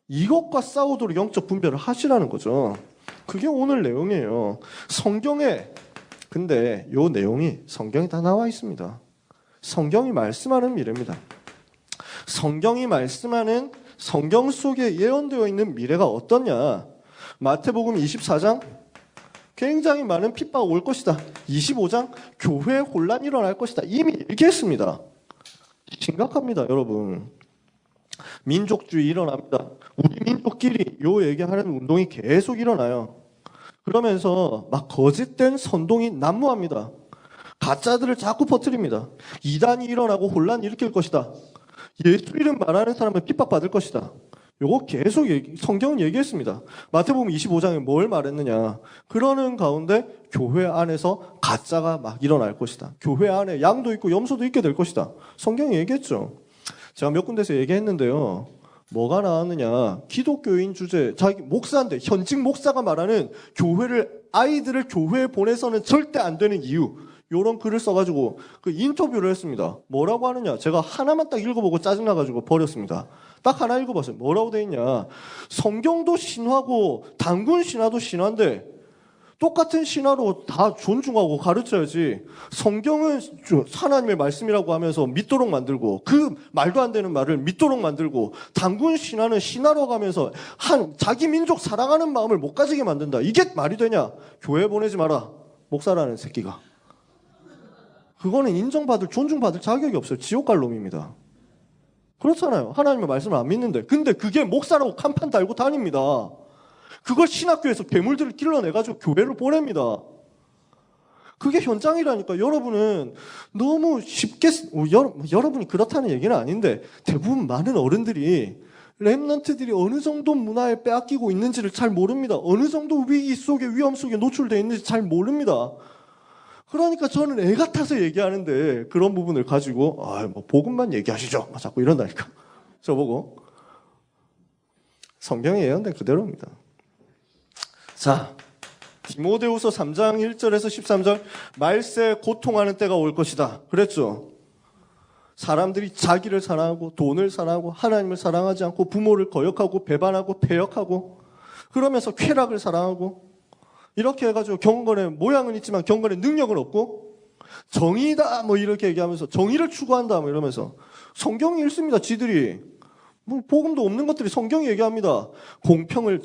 이것과 싸우도록 영적 분별을 하시라는 거죠. 그게 오늘 내용이에요. 근데 이 내용이 성경에 다 나와 있습니다. 성경이 말씀하는 미래입니다. 성경이 말씀하는 성경 속에 예언되어 있는 미래가 어떠냐? 마태복음 24장 굉장히 많은 핍박 올 것이다. 25장 교회 혼란이 일어날 것이다. 이미 얘기했습니다. 심각합니다, 여러분. 민족주의 일어납니다. 우리 민족끼리 요 얘기하는 운동이 계속 일어나요. 그러면서 막 거짓된 선동이 난무합니다. 가짜들을 자꾸 퍼뜨립니다. 이단이 일어나고 혼란이 일으킬 것이다. 예수 이름 말하는 사람은 핍박받을 것이다. 요거 계속 성경은 얘기했습니다. 마태복음 25장에 뭘 말했느냐. 그러는 가운데 교회 안에서 가짜가 막 일어날 것이다. 교회 안에 양도 있고 염소도 있게 될 것이다. 성경이 얘기했죠. 제가 몇 군데서 얘기했는데요. 뭐가 나왔느냐. 기독교인 주제, 자기 목사인데 현직 목사가 말하는 아이들을 교회에 보내서는 절대 안 되는 이유. 요런 글을 써가지고 그 인터뷰를 했습니다. 뭐라고 하느냐? 제가 하나만 딱 읽어보고 짜증나가지고 버렸습니다. 딱 하나 읽어봤어요. 뭐라고 돼 있냐? 성경도 신화고 단군 신화도 신화인데 똑같은 신화로 다 존중하고 가르쳐야지. 성경은 하나님의 말씀이라고 하면서 믿도록 만들고 그 말도 안 되는 말을 믿도록 만들고 단군 신화는 신화로 가면서 자기 민족 사랑하는 마음을 못 가지게 만든다. 이게 말이 되냐? 교회 보내지 마라. 목사라는 새끼가. 그거는 인정받을 존중받을 자격이 없어요. 지옥 갈 놈입니다. 그렇잖아요. 하나님의 말씀을 안 믿는데. 근데 그게 목사라고 간판 달고 다닙니다. 그걸 신학교에서 괴물들을 길러내가지고 교회를 보냅니다. 그게 현장이라니까. 여러분은 너무 쉽게, 여러분이 그렇다는 얘기는 아닌데 대부분 많은 어른들이 랩런트들이 어느 정도 문화에 빼앗기고 있는지를 잘 모릅니다. 어느 정도 위기 속에 위험 속에 노출되어 있는지 잘 모릅니다. 그러니까 저는 애 같아서 얘기하는데 그런 부분을 가지고 뭐 복음만 얘기하시죠. 자꾸 이런다니까. 저보고. 성경에 예언된 그대로입니다. 자, 디모데후서 3장 1절에서 13절 말세 고통하는 때가 올 것이다. 그랬죠. 사람들이 자기를 사랑하고 돈을 사랑하고 하나님을 사랑하지 않고 부모를 거역하고 배반하고 폐역하고 그러면서 쾌락을 사랑하고 이렇게 해가지고 경건의 모양은 있지만 경건의 능력은 없고 정의다 뭐 이렇게 얘기하면서 정의를 추구한다 뭐 이러면서 성경이 읽습니다. 지들이 뭐 복음도 없는 것들이 성경이 얘기합니다. 공평을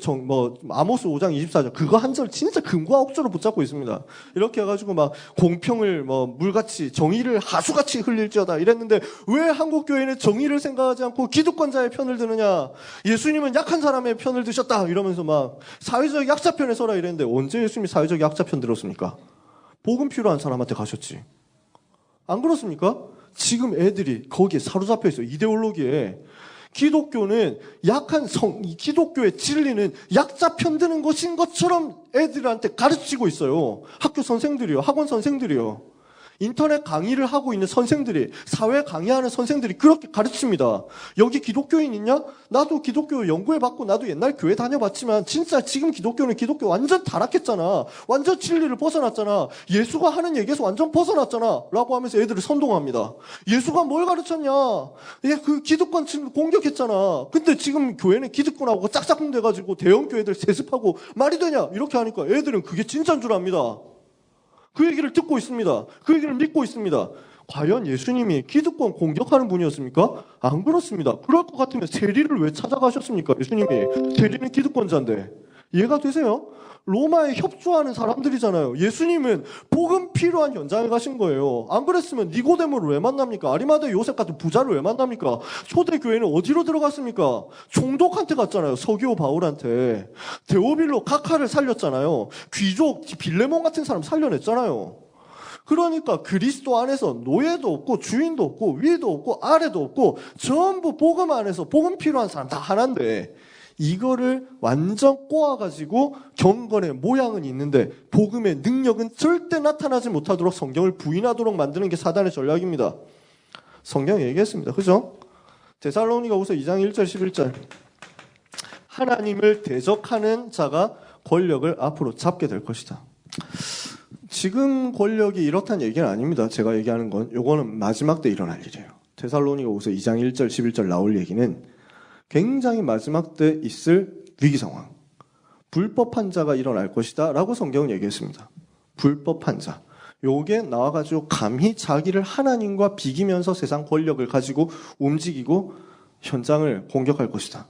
아모스 5장 24절 그거 한 절 진짜 금과 억조로 붙잡고 있습니다. 이렇게 해가지고 막 공평을 물같이 정의를 하수같이 흘릴지어다 이랬는데 왜 한국 교회는 정의를 생각하지 않고 기득권자의 편을 드느냐? 예수님은 약한 사람의 편을 드셨다 이러면서 막 사회적 약자 편에 서라 이랬는데 언제 예수님이 사회적 약자 편 들었습니까? 복음 필요한 사람한테 가셨지. 안 그렇습니까? 지금 애들이 거기에 사로잡혀 있어요. 이데올로기에. 기독교는 기독교의 진리는 약자 편드는 것인 것처럼 애들한테 가르치고 있어요. 학교 선생들이요. 학원 선생들이요. 인터넷 강의를 하고 있는 선생들이, 사회 강의하는 선생들이 그렇게 가르칩니다. 여기 기독교인 있냐? 나도 기독교 연구해봤고 나도 옛날 교회 다녀봤지만 진짜 지금 기독교는 기독교 완전 타락했잖아. 완전 진리를 벗어났잖아. 예수가 하는 얘기에서 완전 벗어났잖아. 라고 하면서 애들을 선동합니다. 예수가 뭘 가르쳤냐? 그 기득권 공격했잖아. 근데 지금 교회는 기득권하고 짝짝꿍 돼가지고 대형 교회들 세습하고 말이 되냐? 이렇게 하니까 애들은 그게 진짜인 줄 압니다. 그 얘기를 듣고 있습니다. 그 얘기를 믿고 있습니다. 과연 예수님이 기득권 공격하는 분이었습니까? 안 그렇습니다. 그럴 것 같으면 세리를 왜 찾아가셨습니까? 예수님이 세리는 기득권자인데 이해가 되세요? 로마에 협조하는 사람들이잖아요. 예수님은 복음 필요한 현장에 가신 거예요. 안 그랬으면 니고데모를 왜 만납니까? 아리마대 요셉 같은 부자를 왜 만납니까? 초대교회는 어디로 들어갔습니까? 총독한테 갔잖아요. 서기오 바울한테. 데오빌로 각하를 살렸잖아요. 귀족 빌레몬 같은 사람 살려냈잖아요. 그러니까 그리스도 안에서 노예도 없고 주인도 없고 위도 없고 아래도 없고 전부 복음 안에서 복음 필요한 사람 다 하나인데 이거를 완전 꼬아가지고 경건의 모양은 있는데 복음의 능력은 절대 나타나지 못하도록 성경을 부인하도록 만드는 게 사단의 전략입니다. 성경이 얘기했습니다. 그죠? 데살로니가후서 2장 1절 11절 하나님을 대적하는 자가 권력을 앞으로 잡게 될 것이다. 지금 권력이 이렇다는 얘기는 아닙니다. 제가 얘기하는 건 요거는 마지막 때 일어날 일이에요. 데살로니가후서 2장 1절 11절 나올 얘기는 굉장히 마지막 때 있을 위기 상황. 불법한 자가 일어날 것이다 라고 성경은 얘기했습니다. 불법한 자. 요게 나와가지고 감히 자기를 하나님과 비기면서 세상 권력을 가지고 움직이고 현장을 공격할 것이다.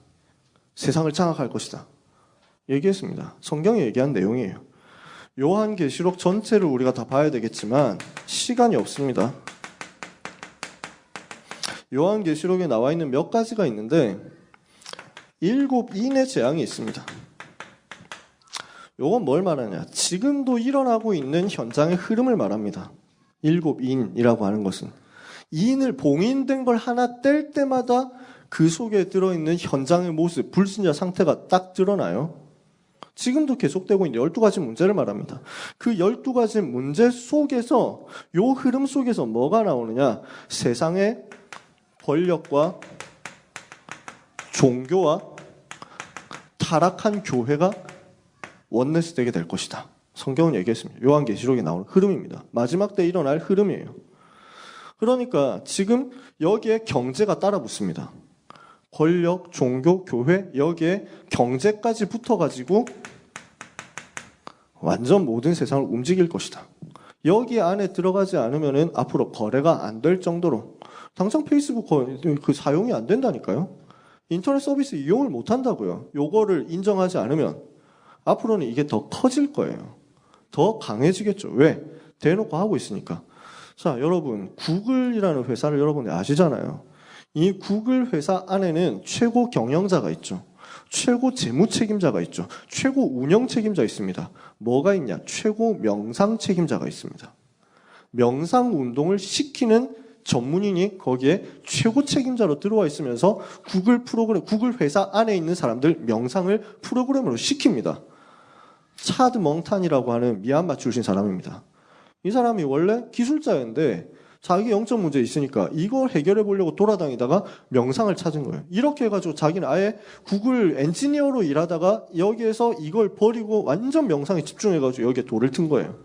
세상을 장악할 것이다. 얘기했습니다. 성경이 얘기한 내용이에요. 요한계시록 전체를 우리가 다 봐야 되겠지만 시간이 없습니다. 요한계시록에 나와 있는 몇 가지가 있는데 7인의 재앙이 있습니다. 요건 뭘 말하냐? 지금도 일어나고 있는 현장의 흐름을 말합니다. 7인이라고 하는 것은 인을 봉인된 걸 하나 뗄 때마다 그 속에 들어있는 현장의 모습, 불신자 상태가 딱 드러나요. 지금도 계속되고 있는 12가지 문제를 말합니다. 그 12가지 문제 속에서 요 흐름 속에서 뭐가 나오느냐? 세상의 권력과 종교와 타락한 교회가 원내스 되게 될 것이다. 성경은 얘기했습니다. 요한계시록에 나오는 흐름입니다. 마지막 때 일어날 흐름이에요. 그러니까 지금 여기에 경제가 따라붙습니다. 권력, 종교, 교회 여기에 경제까지 붙어가지고 완전 모든 세상을 움직일 것이다. 여기 안에 들어가지 않으면 앞으로 거래가 안 될 정도로 당장 페이스북 그 사용이 안 된다니까요. 인터넷 서비스 이용을 못 한다고요. 요거를 인정하지 않으면 앞으로는 이게 더 커질 거예요. 더 강해지겠죠. 왜? 대놓고 하고 있으니까. 자, 여러분 구글이라는 회사를 여러분이 아시잖아요. 이 구글 회사 안에는 최고 경영자가 있죠. 최고 재무 책임자가 있죠. 최고 운영 책임자 있습니다. 뭐가 있냐? 최고 명상 책임자가 있습니다. 명상 운동을 시키는 전문인이 거기에 최고 책임자로 들어와 있으면서 구글 회사 안에 있는 사람들 명상을 프로그램으로 시킵니다. 차드 멍탄이라고 하는 미얀마 출신 사람입니다. 이 사람이 원래 기술자였는데 자기 영적 문제 있으니까 이걸 해결해 보려고 돌아다니다가 명상을 찾은 거예요. 이렇게 해가지고 자기는 아예 구글 엔지니어로 일하다가 여기에서 이걸 버리고 완전 명상에 집중해가지고 여기에 돌을 튼 거예요.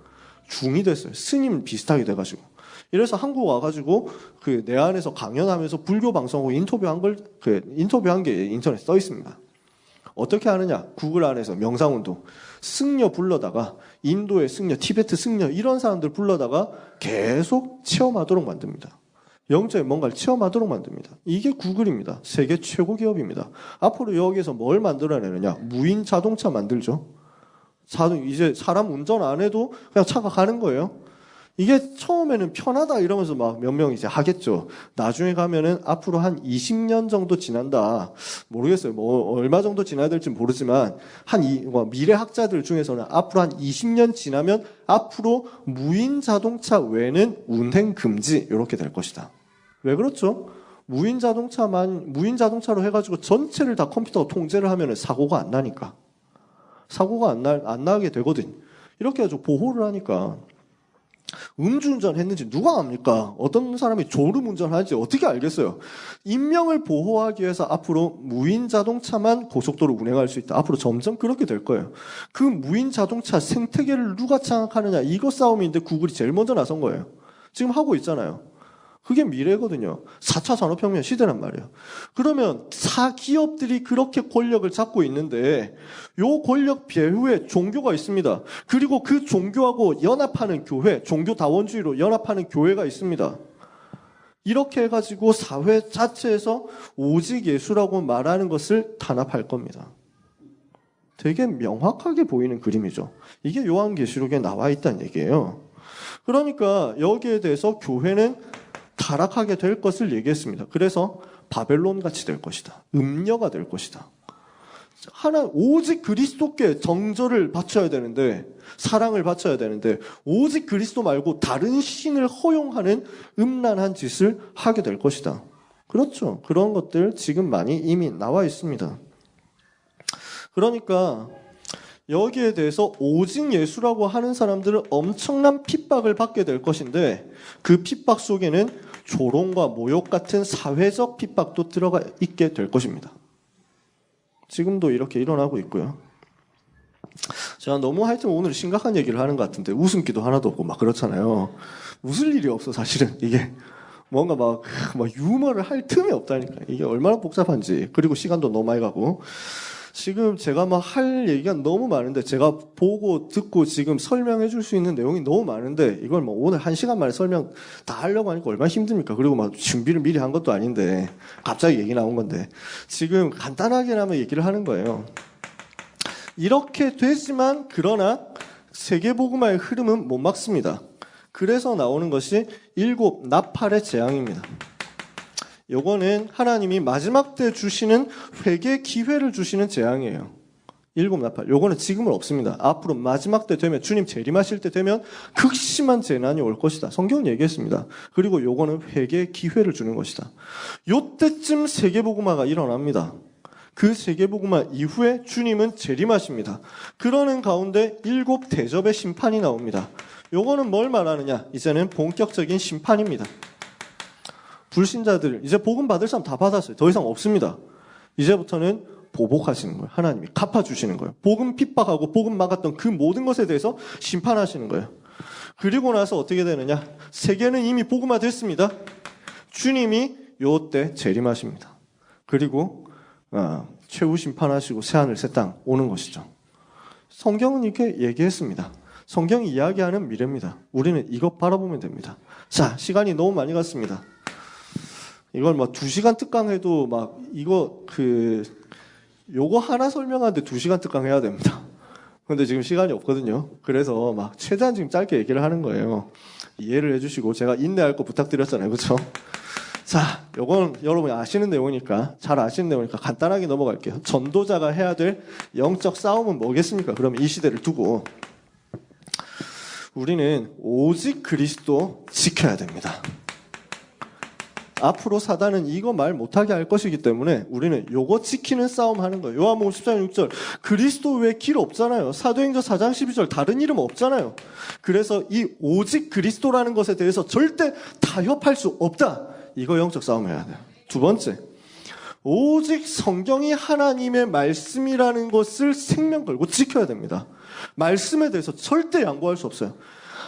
중이 됐어요. 스님 비슷하게 돼가지고. 이래서 한국 와가지고 그 내안에서 강연하면서 불교 방송하고 인터뷰한 게 인터넷에 써 있습니다. 어떻게 하느냐? 구글 안에서 명상운동. 승려 불러다가 인도의 승려, 티베트 승려 이런 사람들 불러다가 계속 체험하도록 만듭니다. 영적인 뭔가를 체험하도록 만듭니다. 이게 구글입니다. 세계 최고 기업입니다. 앞으로 여기에서 뭘 만들어내느냐? 무인 자동차 만들죠. 이제 사람 운전 안 해도 그냥 차가 가는 거예요. 이게 처음에는 편하다 이러면서 막 몇 명 이제 하겠죠. 나중에 가면은 앞으로 한 20년 정도 지난다. 모르겠어요. 뭐 얼마 정도 지나야 될지 모르지만 미래학자들 중에서는 앞으로 한 20년 지나면 앞으로 무인 자동차 외에는 운행 금지 이렇게 될 것이다. 왜 그렇죠? 무인 자동차로 해가지고 전체를 다 컴퓨터가 통제를 하면은 사고가 안 나니까. 사고가 안 나게 되거든. 이렇게 해가지고 보호를 하니까. 음주운전 했는지 누가 압니까? 어떤 사람이 졸음운전을 하는지 어떻게 알겠어요? 인명을 보호하기 위해서 앞으로 무인 자동차만 고속도로 운행할 수 있다. 앞으로 점점 그렇게 될 거예요. 그 무인 자동차 생태계를 누가 장악하느냐 이거 싸움인데 구글이 제일 먼저 나선 거예요. 지금 하고 있잖아요. 그게 미래거든요. 4차 산업혁명 시대란 말이에요. 그러면 기업들이 그렇게 권력을 잡고 있는데 요 권력 배후에 종교가 있습니다. 그리고 그 종교하고 연합하는 교회, 종교다원주의로 연합하는 교회가 있습니다. 이렇게 해가지고 사회 자체에서 오직 예수라고 말하는 것을 탄압할 겁니다. 되게 명확하게 보이는 그림이죠. 이게 요한계시록에 나와 있다는 얘기예요. 그러니까 여기에 대해서 교회는 타락하게 될 것을 얘기했습니다. 그래서 바벨론같이 될 것이다. 음녀가 될 것이다. 오직 그리스도께 정절을 바쳐야 되는데 사랑을 바쳐야 되는데 오직 그리스도 말고 다른 신을 허용하는 음란한 짓을 하게 될 것이다. 그렇죠. 그런 것들 지금 많이 이미 나와 있습니다. 그러니까 여기에 대해서 오직 예수라고 하는 사람들은 엄청난 핍박을 받게 될 것인데 그 핍박 속에는 조롱과 모욕 같은 사회적 핍박도 들어가 있게 될 것입니다. 지금도 이렇게 일어나고 있고요. 제가 너무 하여튼 오늘 심각한 얘기를 하는 것 같은데 웃음기도 하나도 없고 막 그렇잖아요. 웃을 일이 없어 사실은. 이게 뭔가 막 유머를 할 틈이 없다니까. 이게 얼마나 복잡한지. 그리고 시간도 너무 많이 가고. 지금 제가 막 할 얘기가 너무 많은데 제가 보고 듣고 지금 설명해 줄 수 있는 내용이 너무 많은데 이걸 뭐 오늘 1시간 만에 설명 다 하려고 하니까 얼마나 힘듭니까? 그리고 막 준비를 미리 한 것도 아닌데 갑자기 얘기 나온 건데 지금 간단하게나마 얘기를 하는 거예요. 이렇게 되지만 그러나 세계복음화의 흐름은 못 막습니다. 그래서 나오는 것이 7 나팔의 재앙입니다. 요거는 하나님이 마지막 때 주시는 회개 기회를 주시는 재앙이에요. 7 나팔. 요거는 지금은 없습니다. 앞으로 마지막 때 되면 주님 재림하실 때 되면 극심한 재난이 올 것이다. 성경은 얘기했습니다. 그리고 요거는 회개 기회를 주는 것이다. 요때쯤 세계복음화가 일어납니다. 그 세계복음화 이후에 주님은 재림하십니다. 그러는 가운데 7 대접의 심판이 나옵니다. 요거는 뭘 말하느냐? 이제는 본격적인 심판입니다. 불신자들 이제 복음 받을 사람 다 받았어요. 더 이상 없습니다. 이제부터는 보복하시는 거예요. 하나님이 갚아주시는 거예요. 복음 핍박하고 복음 막았던 그 모든 것에 대해서 심판하시는 거예요. 그리고 나서 어떻게 되느냐? 세계는 이미 복음화 됐습니다. 주님이 요때 재림하십니다. 그리고 최후 심판하시고 새하늘 새 땅 오는 것이죠. 성경은 이렇게 얘기했습니다. 성경이 이야기하는 미래입니다. 우리는 이것 바라보면 됩니다. 자, 시간이 너무 많이 갔습니다. 이걸 2시간 특강해도 요거 하나 설명하는데 2시간 특강해야 됩니다. 근데 지금 시간이 없거든요. 그래서 최대한 지금 짧게 얘기를 하는 거예요. 이해를 해주시고 제가 인내할 거 부탁드렸잖아요. 그렇죠? 자, 요건 여러분이 아시는 내용이니까 잘 아시는 내용이니까 간단하게 넘어갈게요. 전도자가 해야 될 영적 싸움은 뭐겠습니까? 그러면 이 시대를 두고 우리는 오직 그리스도 지켜야 됩니다. 앞으로 사단은 이거 말 못하게 할 것이기 때문에 우리는 요거 지키는 싸움 하는 거예요. 요한복음 14장 6절 그리스도 외에 길 없잖아요. 사도행전 4장 12절 다른 이름 없잖아요. 그래서 이 오직 그리스도라는 것에 대해서 절대 타협할 수 없다. 이거 영적 싸움 해야 돼요. 두 번째, 오직 성경이 하나님의 말씀이라는 것을 생명 걸고 지켜야 됩니다. 말씀에 대해서 절대 양보할 수 없어요.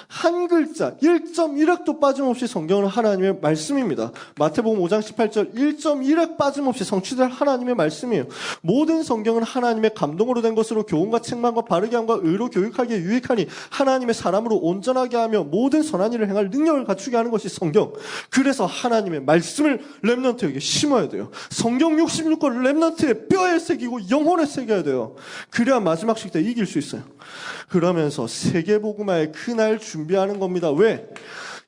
한 글자 1.1획도 빠짐없이 성경은 하나님의 말씀입니다. 마태복음 5장 18절 1.1획 빠짐없이 성취될 하나님의 말씀이에요. 모든 성경은 하나님의 감동으로 된 것으로 교훈과 책망과 바르게 함과 의로 교육하기에 유익하니 하나님의 사람으로 온전하게 하며 모든 선한 일을 행할 능력을 갖추게 하는 것이 성경. 그래서 하나님의 말씀을 렘넌트에게 심어야 돼요. 성경 66권을 렘넌트의 뼈에 새기고 영혼에 새겨야 돼요. 그래야 마지막 시대 이길 수 있어요. 그러면서 세계복음화의 그날 준비하는 겁니다. 왜?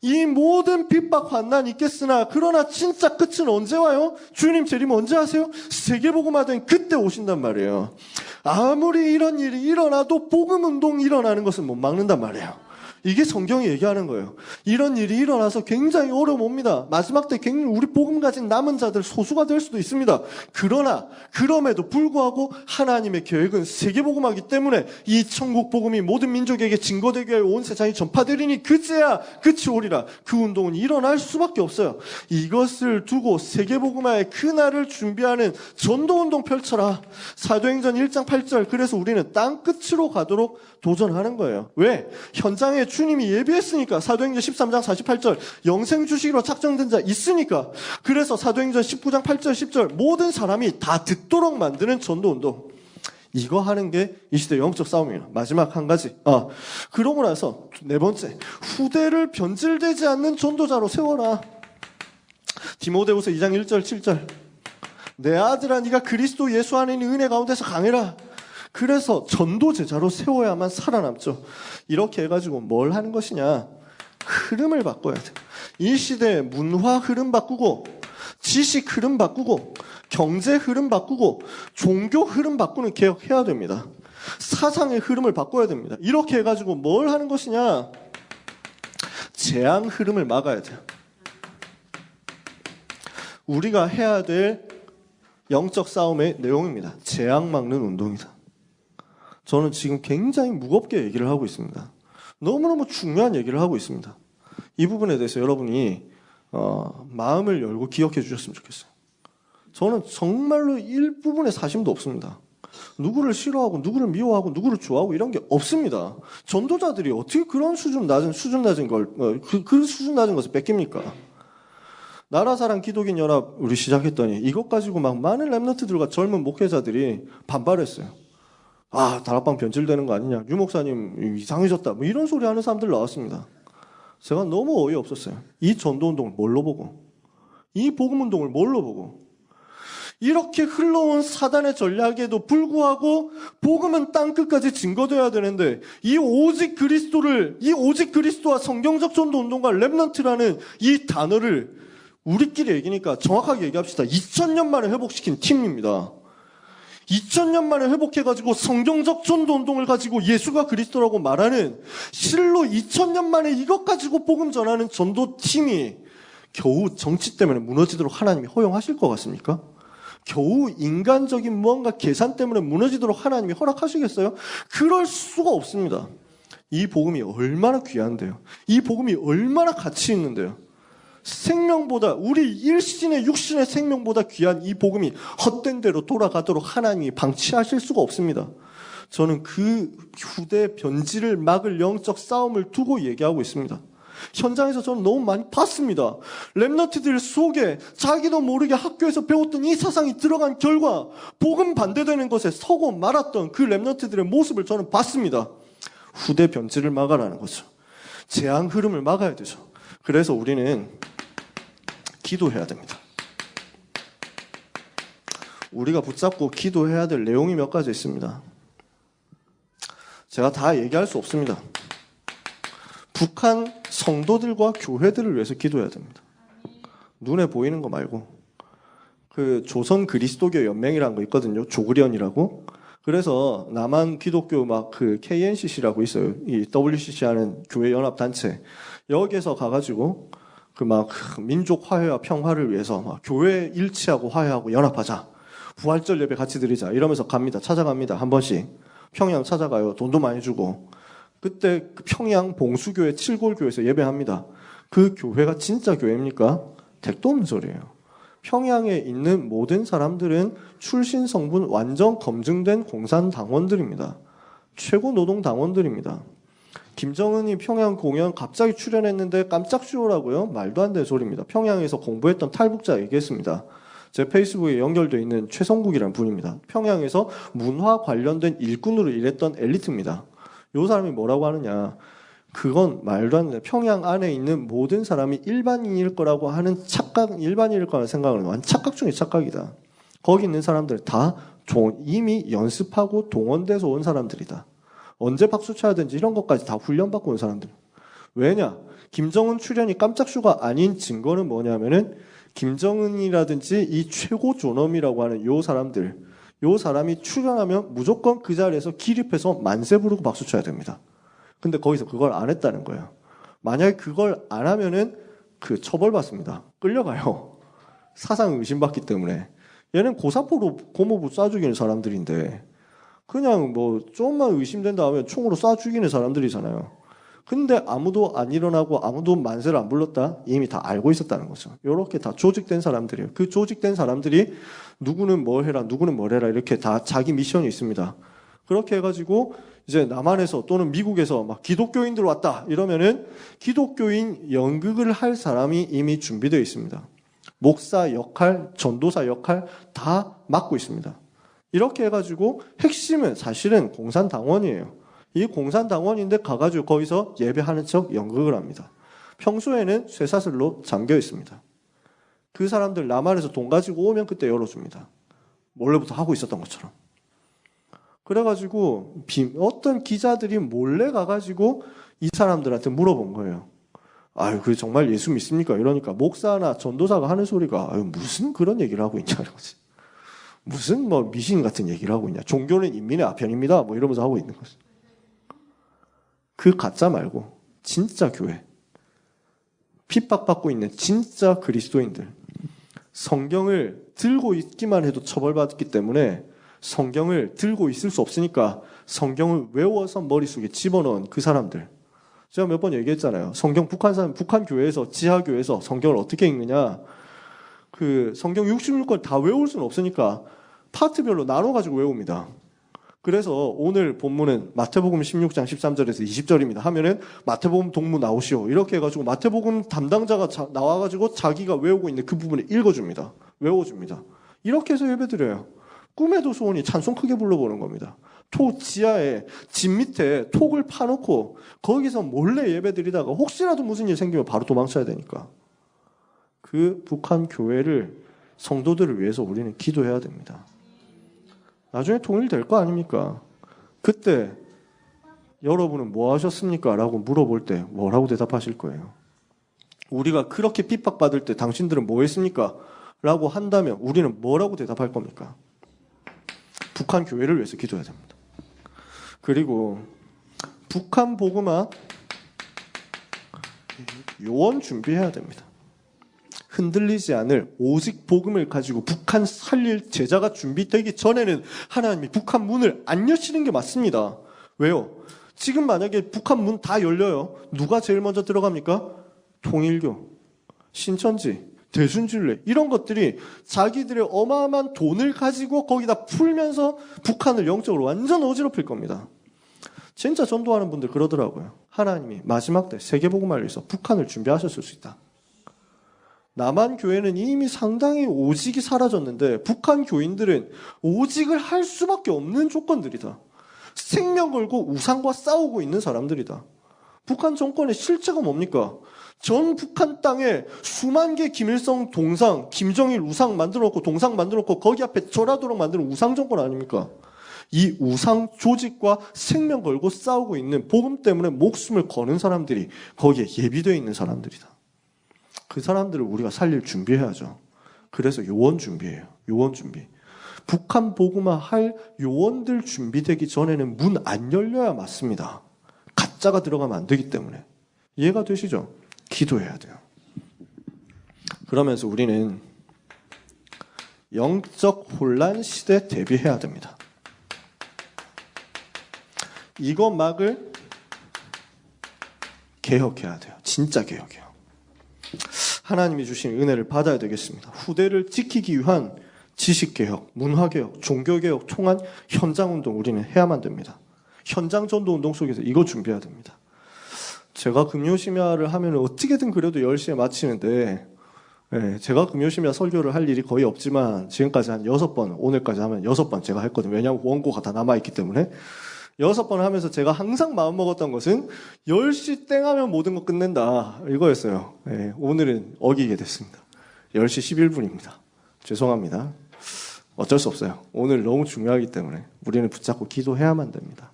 이 모든 핍박 환난 있겠으나 그러나 진짜 끝은 언제 와요? 주님 재림 언제 하세요? 세계복음화된 그때 오신단 말이에요. 아무리 이런 일이 일어나도 복음운동이 일어나는 것은 못 막는단 말이에요. 이게 성경이 얘기하는 거예요. 이런 일이 일어나서 굉장히 어려움 옵니다. 마지막 때 굉장히 우리 복음 가진 남은 자들 소수가 될 수도 있습니다. 그러나 그럼에도 불구하고 하나님의 계획은 세계복음하기 때문에 이 천국 복음이 모든 민족에게 증거되게 하여 온 세상이 전파되리니 그제야 끝이 오리라. 그 운동은 일어날 수밖에 없어요. 이것을 두고 세계복음화의 그날을 준비하는 전도운동 펼쳐라. 사도행전 1장 8절 그래서 우리는 땅 끝으로 가도록 도전하는 거예요. 왜? 현장에 주님이 예비했으니까. 사도행전 13장 48절 영생 주시기로 작정된 자 있으니까. 그래서 사도행전 19장 8절 10절 모든 사람이 다 듣도록 만드는 전도운동. 이거 하는 게 이 시대 영적 싸움이에요. 마지막 한 가지. 그러고 나서 네 번째, 후대를 변질되지 않는 전도자로 세워라. 디모데후서 2장 1절 7절 내 아들아 네가 그리스도 예수 안에 있는 은혜 가운데서 강해라. 그래서 전도 제자로 세워야만 살아남죠. 이렇게 해가지고 뭘 하는 것이냐? 흐름을 바꿔야 돼. 이 시대의 문화 흐름 바꾸고, 지식 흐름 바꾸고, 경제 흐름 바꾸고, 종교 흐름 바꾸는 개혁해야 됩니다. 사상의 흐름을 바꿔야 됩니다. 이렇게 해가지고 뭘 하는 것이냐? 재앙 흐름을 막아야 돼요. 우리가 해야 될 영적 싸움의 내용입니다. 재앙 막는 운동이다. 저는 지금 굉장히 무겁게 얘기를 하고 있습니다. 너무너무 중요한 얘기를 하고 있습니다. 이 부분에 대해서 여러분이 마음을 열고 기억해 주셨으면 좋겠어요. 저는 정말로 일부분의 사심도 없습니다. 누구를 싫어하고 누구를 미워하고 누구를 좋아하고 이런 게 없습니다. 전도자들이 어떻게 그런 수준 낮은 걸 그 수준 낮은 것을 뺏깁니까? 나라사랑 기독인 연합 우리 시작했더니 이것 가지고 막 많은 렘넌트들과 젊은 목회자들이 반발했어요. 다락방 변질되는 거 아니냐, 유 목사님 이상해졌다, 뭐 이런 소리 하는 사람들 나왔습니다. 제가 너무 어이없었어요. 이 전도운동을 뭘로 보고, 이 복음운동을 뭘로 보고, 이렇게 흘러온 사단의 전략에도 불구하고 복음은 땅끝까지 증거돼야 되는데 이 오직 그리스도와 성경적 전도운동과 렘넌트라는 이 단어를 우리끼리 얘기니까 정확하게 얘기합시다. 2000년 만에 회복시킨 팀입니다. 2000년 만에 회복해가지고 성경적 전도운동을 가지고 예수가 그리스도라고 말하는, 실로 2000년 만에 이것 가지고 복음 전하는 전도팀이 겨우 정치 때문에 무너지도록 하나님이 허용하실 것 같습니까? 겨우 인간적인 무언가 계산 때문에 무너지도록 하나님이 허락하시겠어요? 그럴 수가 없습니다. 이 복음이 얼마나 귀한데요. 이 복음이 얼마나 가치 있는데요. 생명보다 우리 일신의 육신의 생명보다 귀한 이 복음이 헛된 대로 돌아가도록 하나님이 방치하실 수가 없습니다. 저는 그 후대 변질을 막을 영적 싸움을 두고 얘기하고 있습니다. 현장에서 저는 너무 많이 봤습니다. 렘넌트들 속에 자기도 모르게 학교에서 배웠던 이 사상이 들어간 결과 복음 반대되는 것에 서고 말았던 그 렘넌트들의 모습을 저는 봤습니다. 후대 변질을 막아라는 거죠. 재앙 흐름을 막아야 되죠. 그래서 우리는 기도해야 됩니다. 우리가 붙잡고 기도해야 될 내용이 몇 가지 있습니다. 제가 다 얘기할 수 없습니다. 북한 성도들과 교회들을 위해서 기도해야 됩니다. 눈에 보이는 거 말고. 그 조선 그리스도교 연맹이라는 거 있거든요. 조그련이라고. 그래서 남한 기독교 막 그 KNCC라고 있어요. 이 WCC 하는 교회 연합 단체. 여기에서 가가지고 그 막 민족 화해와 평화를 위해서 막 교회 일치하고 화해하고 연합하자. 부활절 예배 같이 드리자. 이러면서 갑니다. 찾아갑니다. 한 번씩. 평양 찾아가요. 돈도 많이 주고. 그때 그 평양 봉수교회 칠골교회에서 예배합니다. 그 교회가 진짜 교회입니까? 택도 없는 소리예요. 평양에 있는 모든 사람들은 출신 성분 완전 검증된 공산당원들입니다. 최고 노동당원들입니다. 김정은이 평양 공연 갑자기 출연했는데 깜짝 쇼라고요? 말도 안 되는 소리입니다. 평양에서 공부했던 탈북자 얘기했습니다. 제 페이스북에 연결되어 있는 최성국이라는 분입니다. 평양에서 문화 관련된 일꾼으로 일했던 엘리트입니다. 요 사람이 뭐라고 하느냐. 그건 말도 안 돼. 평양 안에 있는 모든 사람이 일반인일 거라고 하는 착각, 일반인일 거라는 생각은 완전 착각 중에 착각이다. 거기 있는 사람들 다 이미 연습하고 동원돼서 온 사람들이다. 언제 박수 쳐야 되는지 이런 것까지 다 훈련받고 온 사람들. 왜냐? 김정은 출연이 깜짝쇼가 아닌 증거는 뭐냐면은 김정은이라든지 이 최고 존엄이라고 하는 요 사람들, 요 사람이 출연하면 무조건 그 자리에서 기립해서 만세 부르고 박수 쳐야 됩니다. 근데 거기서 그걸 안 했다는 거예요. 만약에 그걸 안 하면은 그 처벌받습니다. 끌려가요. 사상 의심받기 때문에. 얘는 고사포로 고모부 쏴 죽이는 사람들인데 그냥 뭐 좀만 의심된다 하면 총으로 쏴 죽이는 사람들이잖아요. 근데 아무도 안 일어나고 아무도 만세를 안 불렀다? 이미 다 알고 있었다는 거죠. 이렇게 다 조직된 사람들이에요. 그 조직된 사람들이 누구는 뭘 해라, 누구는 뭘 해라 이렇게 다 자기 미션이 있습니다. 그렇게 해가지고 이제 남한에서 또는 미국에서 막 기독교인들 왔다 이러면은 기독교인 연극을 할 사람이 이미 준비되어 있습니다. 목사 역할, 전도사 역할 다 맡고 있습니다. 이렇게 해가지고 핵심은 사실은 공산당원이에요. 이 공산당원인데 가가지고 거기서 예배하는 척 연극을 합니다. 평소에는 쇠사슬로 잠겨 있습니다. 그 사람들 남한에서 돈 가지고 오면 그때 열어줍니다. 원래부터 하고 있었던 것처럼. 그래가지고 어떤 기자들이 몰래 가가지고 이 사람들한테 물어본 거예요. 아유, 그 정말 예수 믿습니까? 이러니까 목사나 전도사가 하는 소리가 아유, 무슨 그런 얘기를 하고 있냐는 거지. 무슨 뭐 미신 같은 얘기를 하고 있냐. 종교는 인민의 아편입니다. 뭐 이러면서 하고 있는 거지. 그 가짜 말고 진짜 교회, 핍박받고 있는 진짜 그리스도인들, 성경을 들고 있기만 해도 처벌받기 때문에 성경을 들고 있을 수 없으니까 성경을 외워서 머릿속에 집어넣은 그 사람들. 제가 몇 번 얘기했잖아요. 성경 북한 교회에서 지하교회에서 성경을 어떻게 읽느냐. 그 성경 66권 다 외울 수는 없으니까 파트별로 나눠가지고 외웁니다. 그래서 오늘 본문은 마태복음 16장 13절에서 20절입니다. 하면은 마태복음 동무 나오시오. 이렇게 해가지고 마태복음 담당자가 나와가지고 자기가 외우고 있는 그 부분을 읽어줍니다. 외워줍니다. 이렇게 해서 예배드려요. 꿈에도 소원이 찬송 크게 불러보는 겁니다. 지하에 집 밑에 톡을 파놓고 거기서 몰래 예배드리다가 혹시라도 무슨 일 생기면 바로 도망쳐야 되니까. 그 북한 교회를 성도들을 위해서 우리는 기도해야 됩니다. 나중에 통일될 거 아닙니까? 그때 여러분은 뭐 하셨습니까? 라고 물어볼 때 뭐라고 대답하실 거예요? 우리가 그렇게 핍박받을 때 당신들은 뭐 했습니까? 라고 한다면 우리는 뭐라고 대답할 겁니까? 북한 교회를 위해서 기도해야 됩니다. 그리고 북한 복음화 요원 준비해야 됩니다. 흔들리지 않을 오직 복음을 가지고 북한 살릴 제자가 준비되기 전에는 하나님이 북한 문을 안 여시는 게 맞습니다. 왜요? 지금 만약에 북한 문 다 열려요. 누가 제일 먼저 들어갑니까? 통일교. 신천지, 대순진례 이런 것들이 자기들의 어마어마한 돈을 가지고 거기다 풀면서 북한을 영적으로 완전 어지럽힐 겁니다. 진짜 전도하는 분들 그러더라고요. 하나님이 마지막 때 세계복음화를 위해서 북한을 준비하셨을 수 있다. 남한 교회는 이미 상당히 오직이 사라졌는데 북한 교인들은 오직을 할 수밖에 없는 조건들이다. 생명 걸고 우상과 싸우고 있는 사람들이다. 북한 정권의 실체가 뭡니까? 전 북한 땅에 수만 개 김일성 동상, 김정일 우상 만들어놓고 동상 만들어놓고 거기 앞에 절하도록 만드는 우상 정권 아닙니까? 이 우상 조직과 생명 걸고 싸우고 있는 복음 때문에 목숨을 거는 사람들이 거기에 예비되어 있는 사람들이다. 그 사람들을 우리가 살릴 준비해야죠. 그래서 요원 준비해요. 요원 준비. 북한 복음화 할 요원들 준비되기 전에는 문 안 열려야 맞습니다. 가짜가 들어가면 안 되기 때문에. 이해가 되시죠? 기도해야 돼요. 그러면서 우리는 영적 혼란 시대 대비해야 됩니다. 이거 막을 개혁해야 돼요. 진짜 개혁이요. 하나님이 주신 은혜를 받아야 되겠습니다. 후대를 지키기 위한 지식개혁, 문화개혁, 종교개혁 통한 현장운동 우리는 해야만 됩니다. 현장 전도운동 속에서 이거 준비해야 됩니다. 제가 금요심야를 하면 어떻게든 그래도 10시에 마치는데 제가 금요심야 설교를 할 일이 거의 없지만 지금까지 한 6번, 오늘까지 하면 6번 제가 했거든요. 왜냐하면 원고가 다 남아있기 때문에 6번 하면서 제가 항상 마음먹었던 것은 10시 땡 하면 모든 거 끝낸다 이거였어요. 오늘은 어기게 됐습니다. 10시 11분입니다. 죄송합니다. 어쩔 수 없어요. 오늘 너무 중요하기 때문에 우리는 붙잡고 기도해야만 됩니다.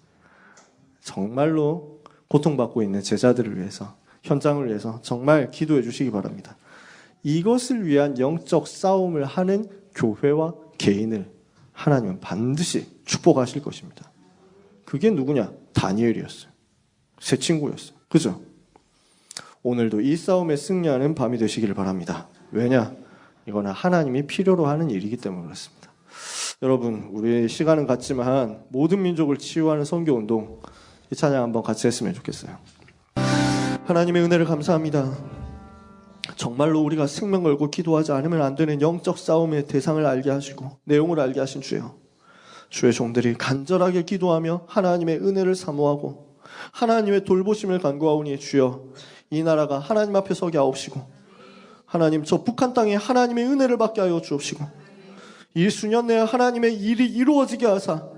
정말로 고통받고 있는 제자들을 위해서, 현장을 위해서 정말 기도해 주시기 바랍니다. 이것을 위한 영적 싸움을 하는 교회와 개인을 하나님은 반드시 축복하실 것입니다. 그게 누구냐? 다니엘이었어요. 새 친구였어요. 그죠? 오늘도 이 싸움에 승리하는 밤이 되시기를 바랍니다. 왜냐? 이거는 하나님이 필요로 하는 일이기 때문에 그렇습니다. 여러분, 우리 시간은 같지만 모든 민족을 치유하는 선교운동 이 찬양 한번 같이 했으면 좋겠어요. 하나님의 은혜를 감사합니다. 정말로 우리가 생명 걸고 기도하지 않으면 안 되는 영적 싸움의 대상을 알게 하시고 내용을 알게 하신 주여, 주의 종들이 간절하게 기도하며 하나님의 은혜를 사모하고 하나님의 돌보심을 간구하오니 주여, 이 나라가 하나님 앞에 서게 하옵시고 하나님 저 북한 땅에 하나님의 은혜를 받게 하여 주옵시고 이 수년 내에 하나님의 일이 이루어지게 하사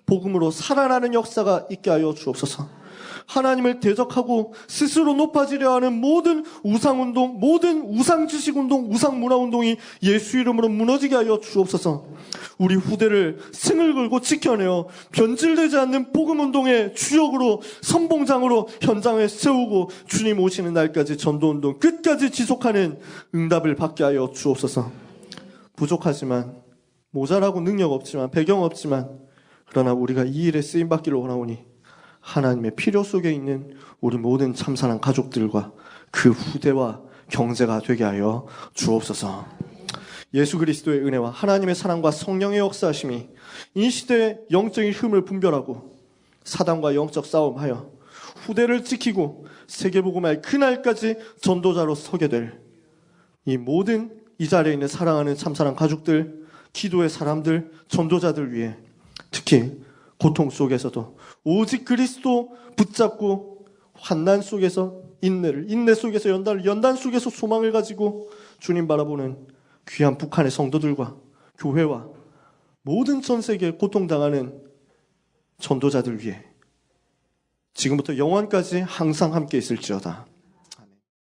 복음으로 살아나는 역사가 있게 하여 주옵소서. 하나님을 대적하고 스스로 높아지려 하는 모든 우상운동, 모든 우상지식운동, 우상문화운동이 예수 이름으로 무너지게 하여 주옵소서. 우리 후대를 승을 걸고 지켜내어 변질되지 않는 복음운동의 주역으로, 선봉장으로 현장에 세우고 주님 오시는 날까지 전도운동 끝까지 지속하는 응답을 받게 하여 주옵소서. 부족하지만, 모자라고 능력 없지만, 배경 없지만, 그러나 우리가 이 일에 쓰임받기를 원하오니 하나님의 필요 속에 있는 우리 모든 참사랑 가족들과 그 후대와 경제가 되게 하여 주옵소서. 예수 그리스도의 은혜와 하나님의 사랑과 성령의 역사하심이 이 시대의 영적인 흠을 분별하고 사단과 영적 싸움하여 후대를 지키고 세계복음화의 그날까지 전도자로 서게 될 이 모든 이 자리에 있는 사랑하는 참사랑 가족들, 기도의 사람들, 전도자들 위해 특히 고통 속에서도 오직 그리스도 붙잡고 환난 속에서 인내 속에서 연단 속에서 소망을 가지고 주님 바라보는 귀한 북한의 성도들과 교회와 모든 전 세계에 고통당하는 전도자들 위해 지금부터 영원까지 항상 함께 있을지어다.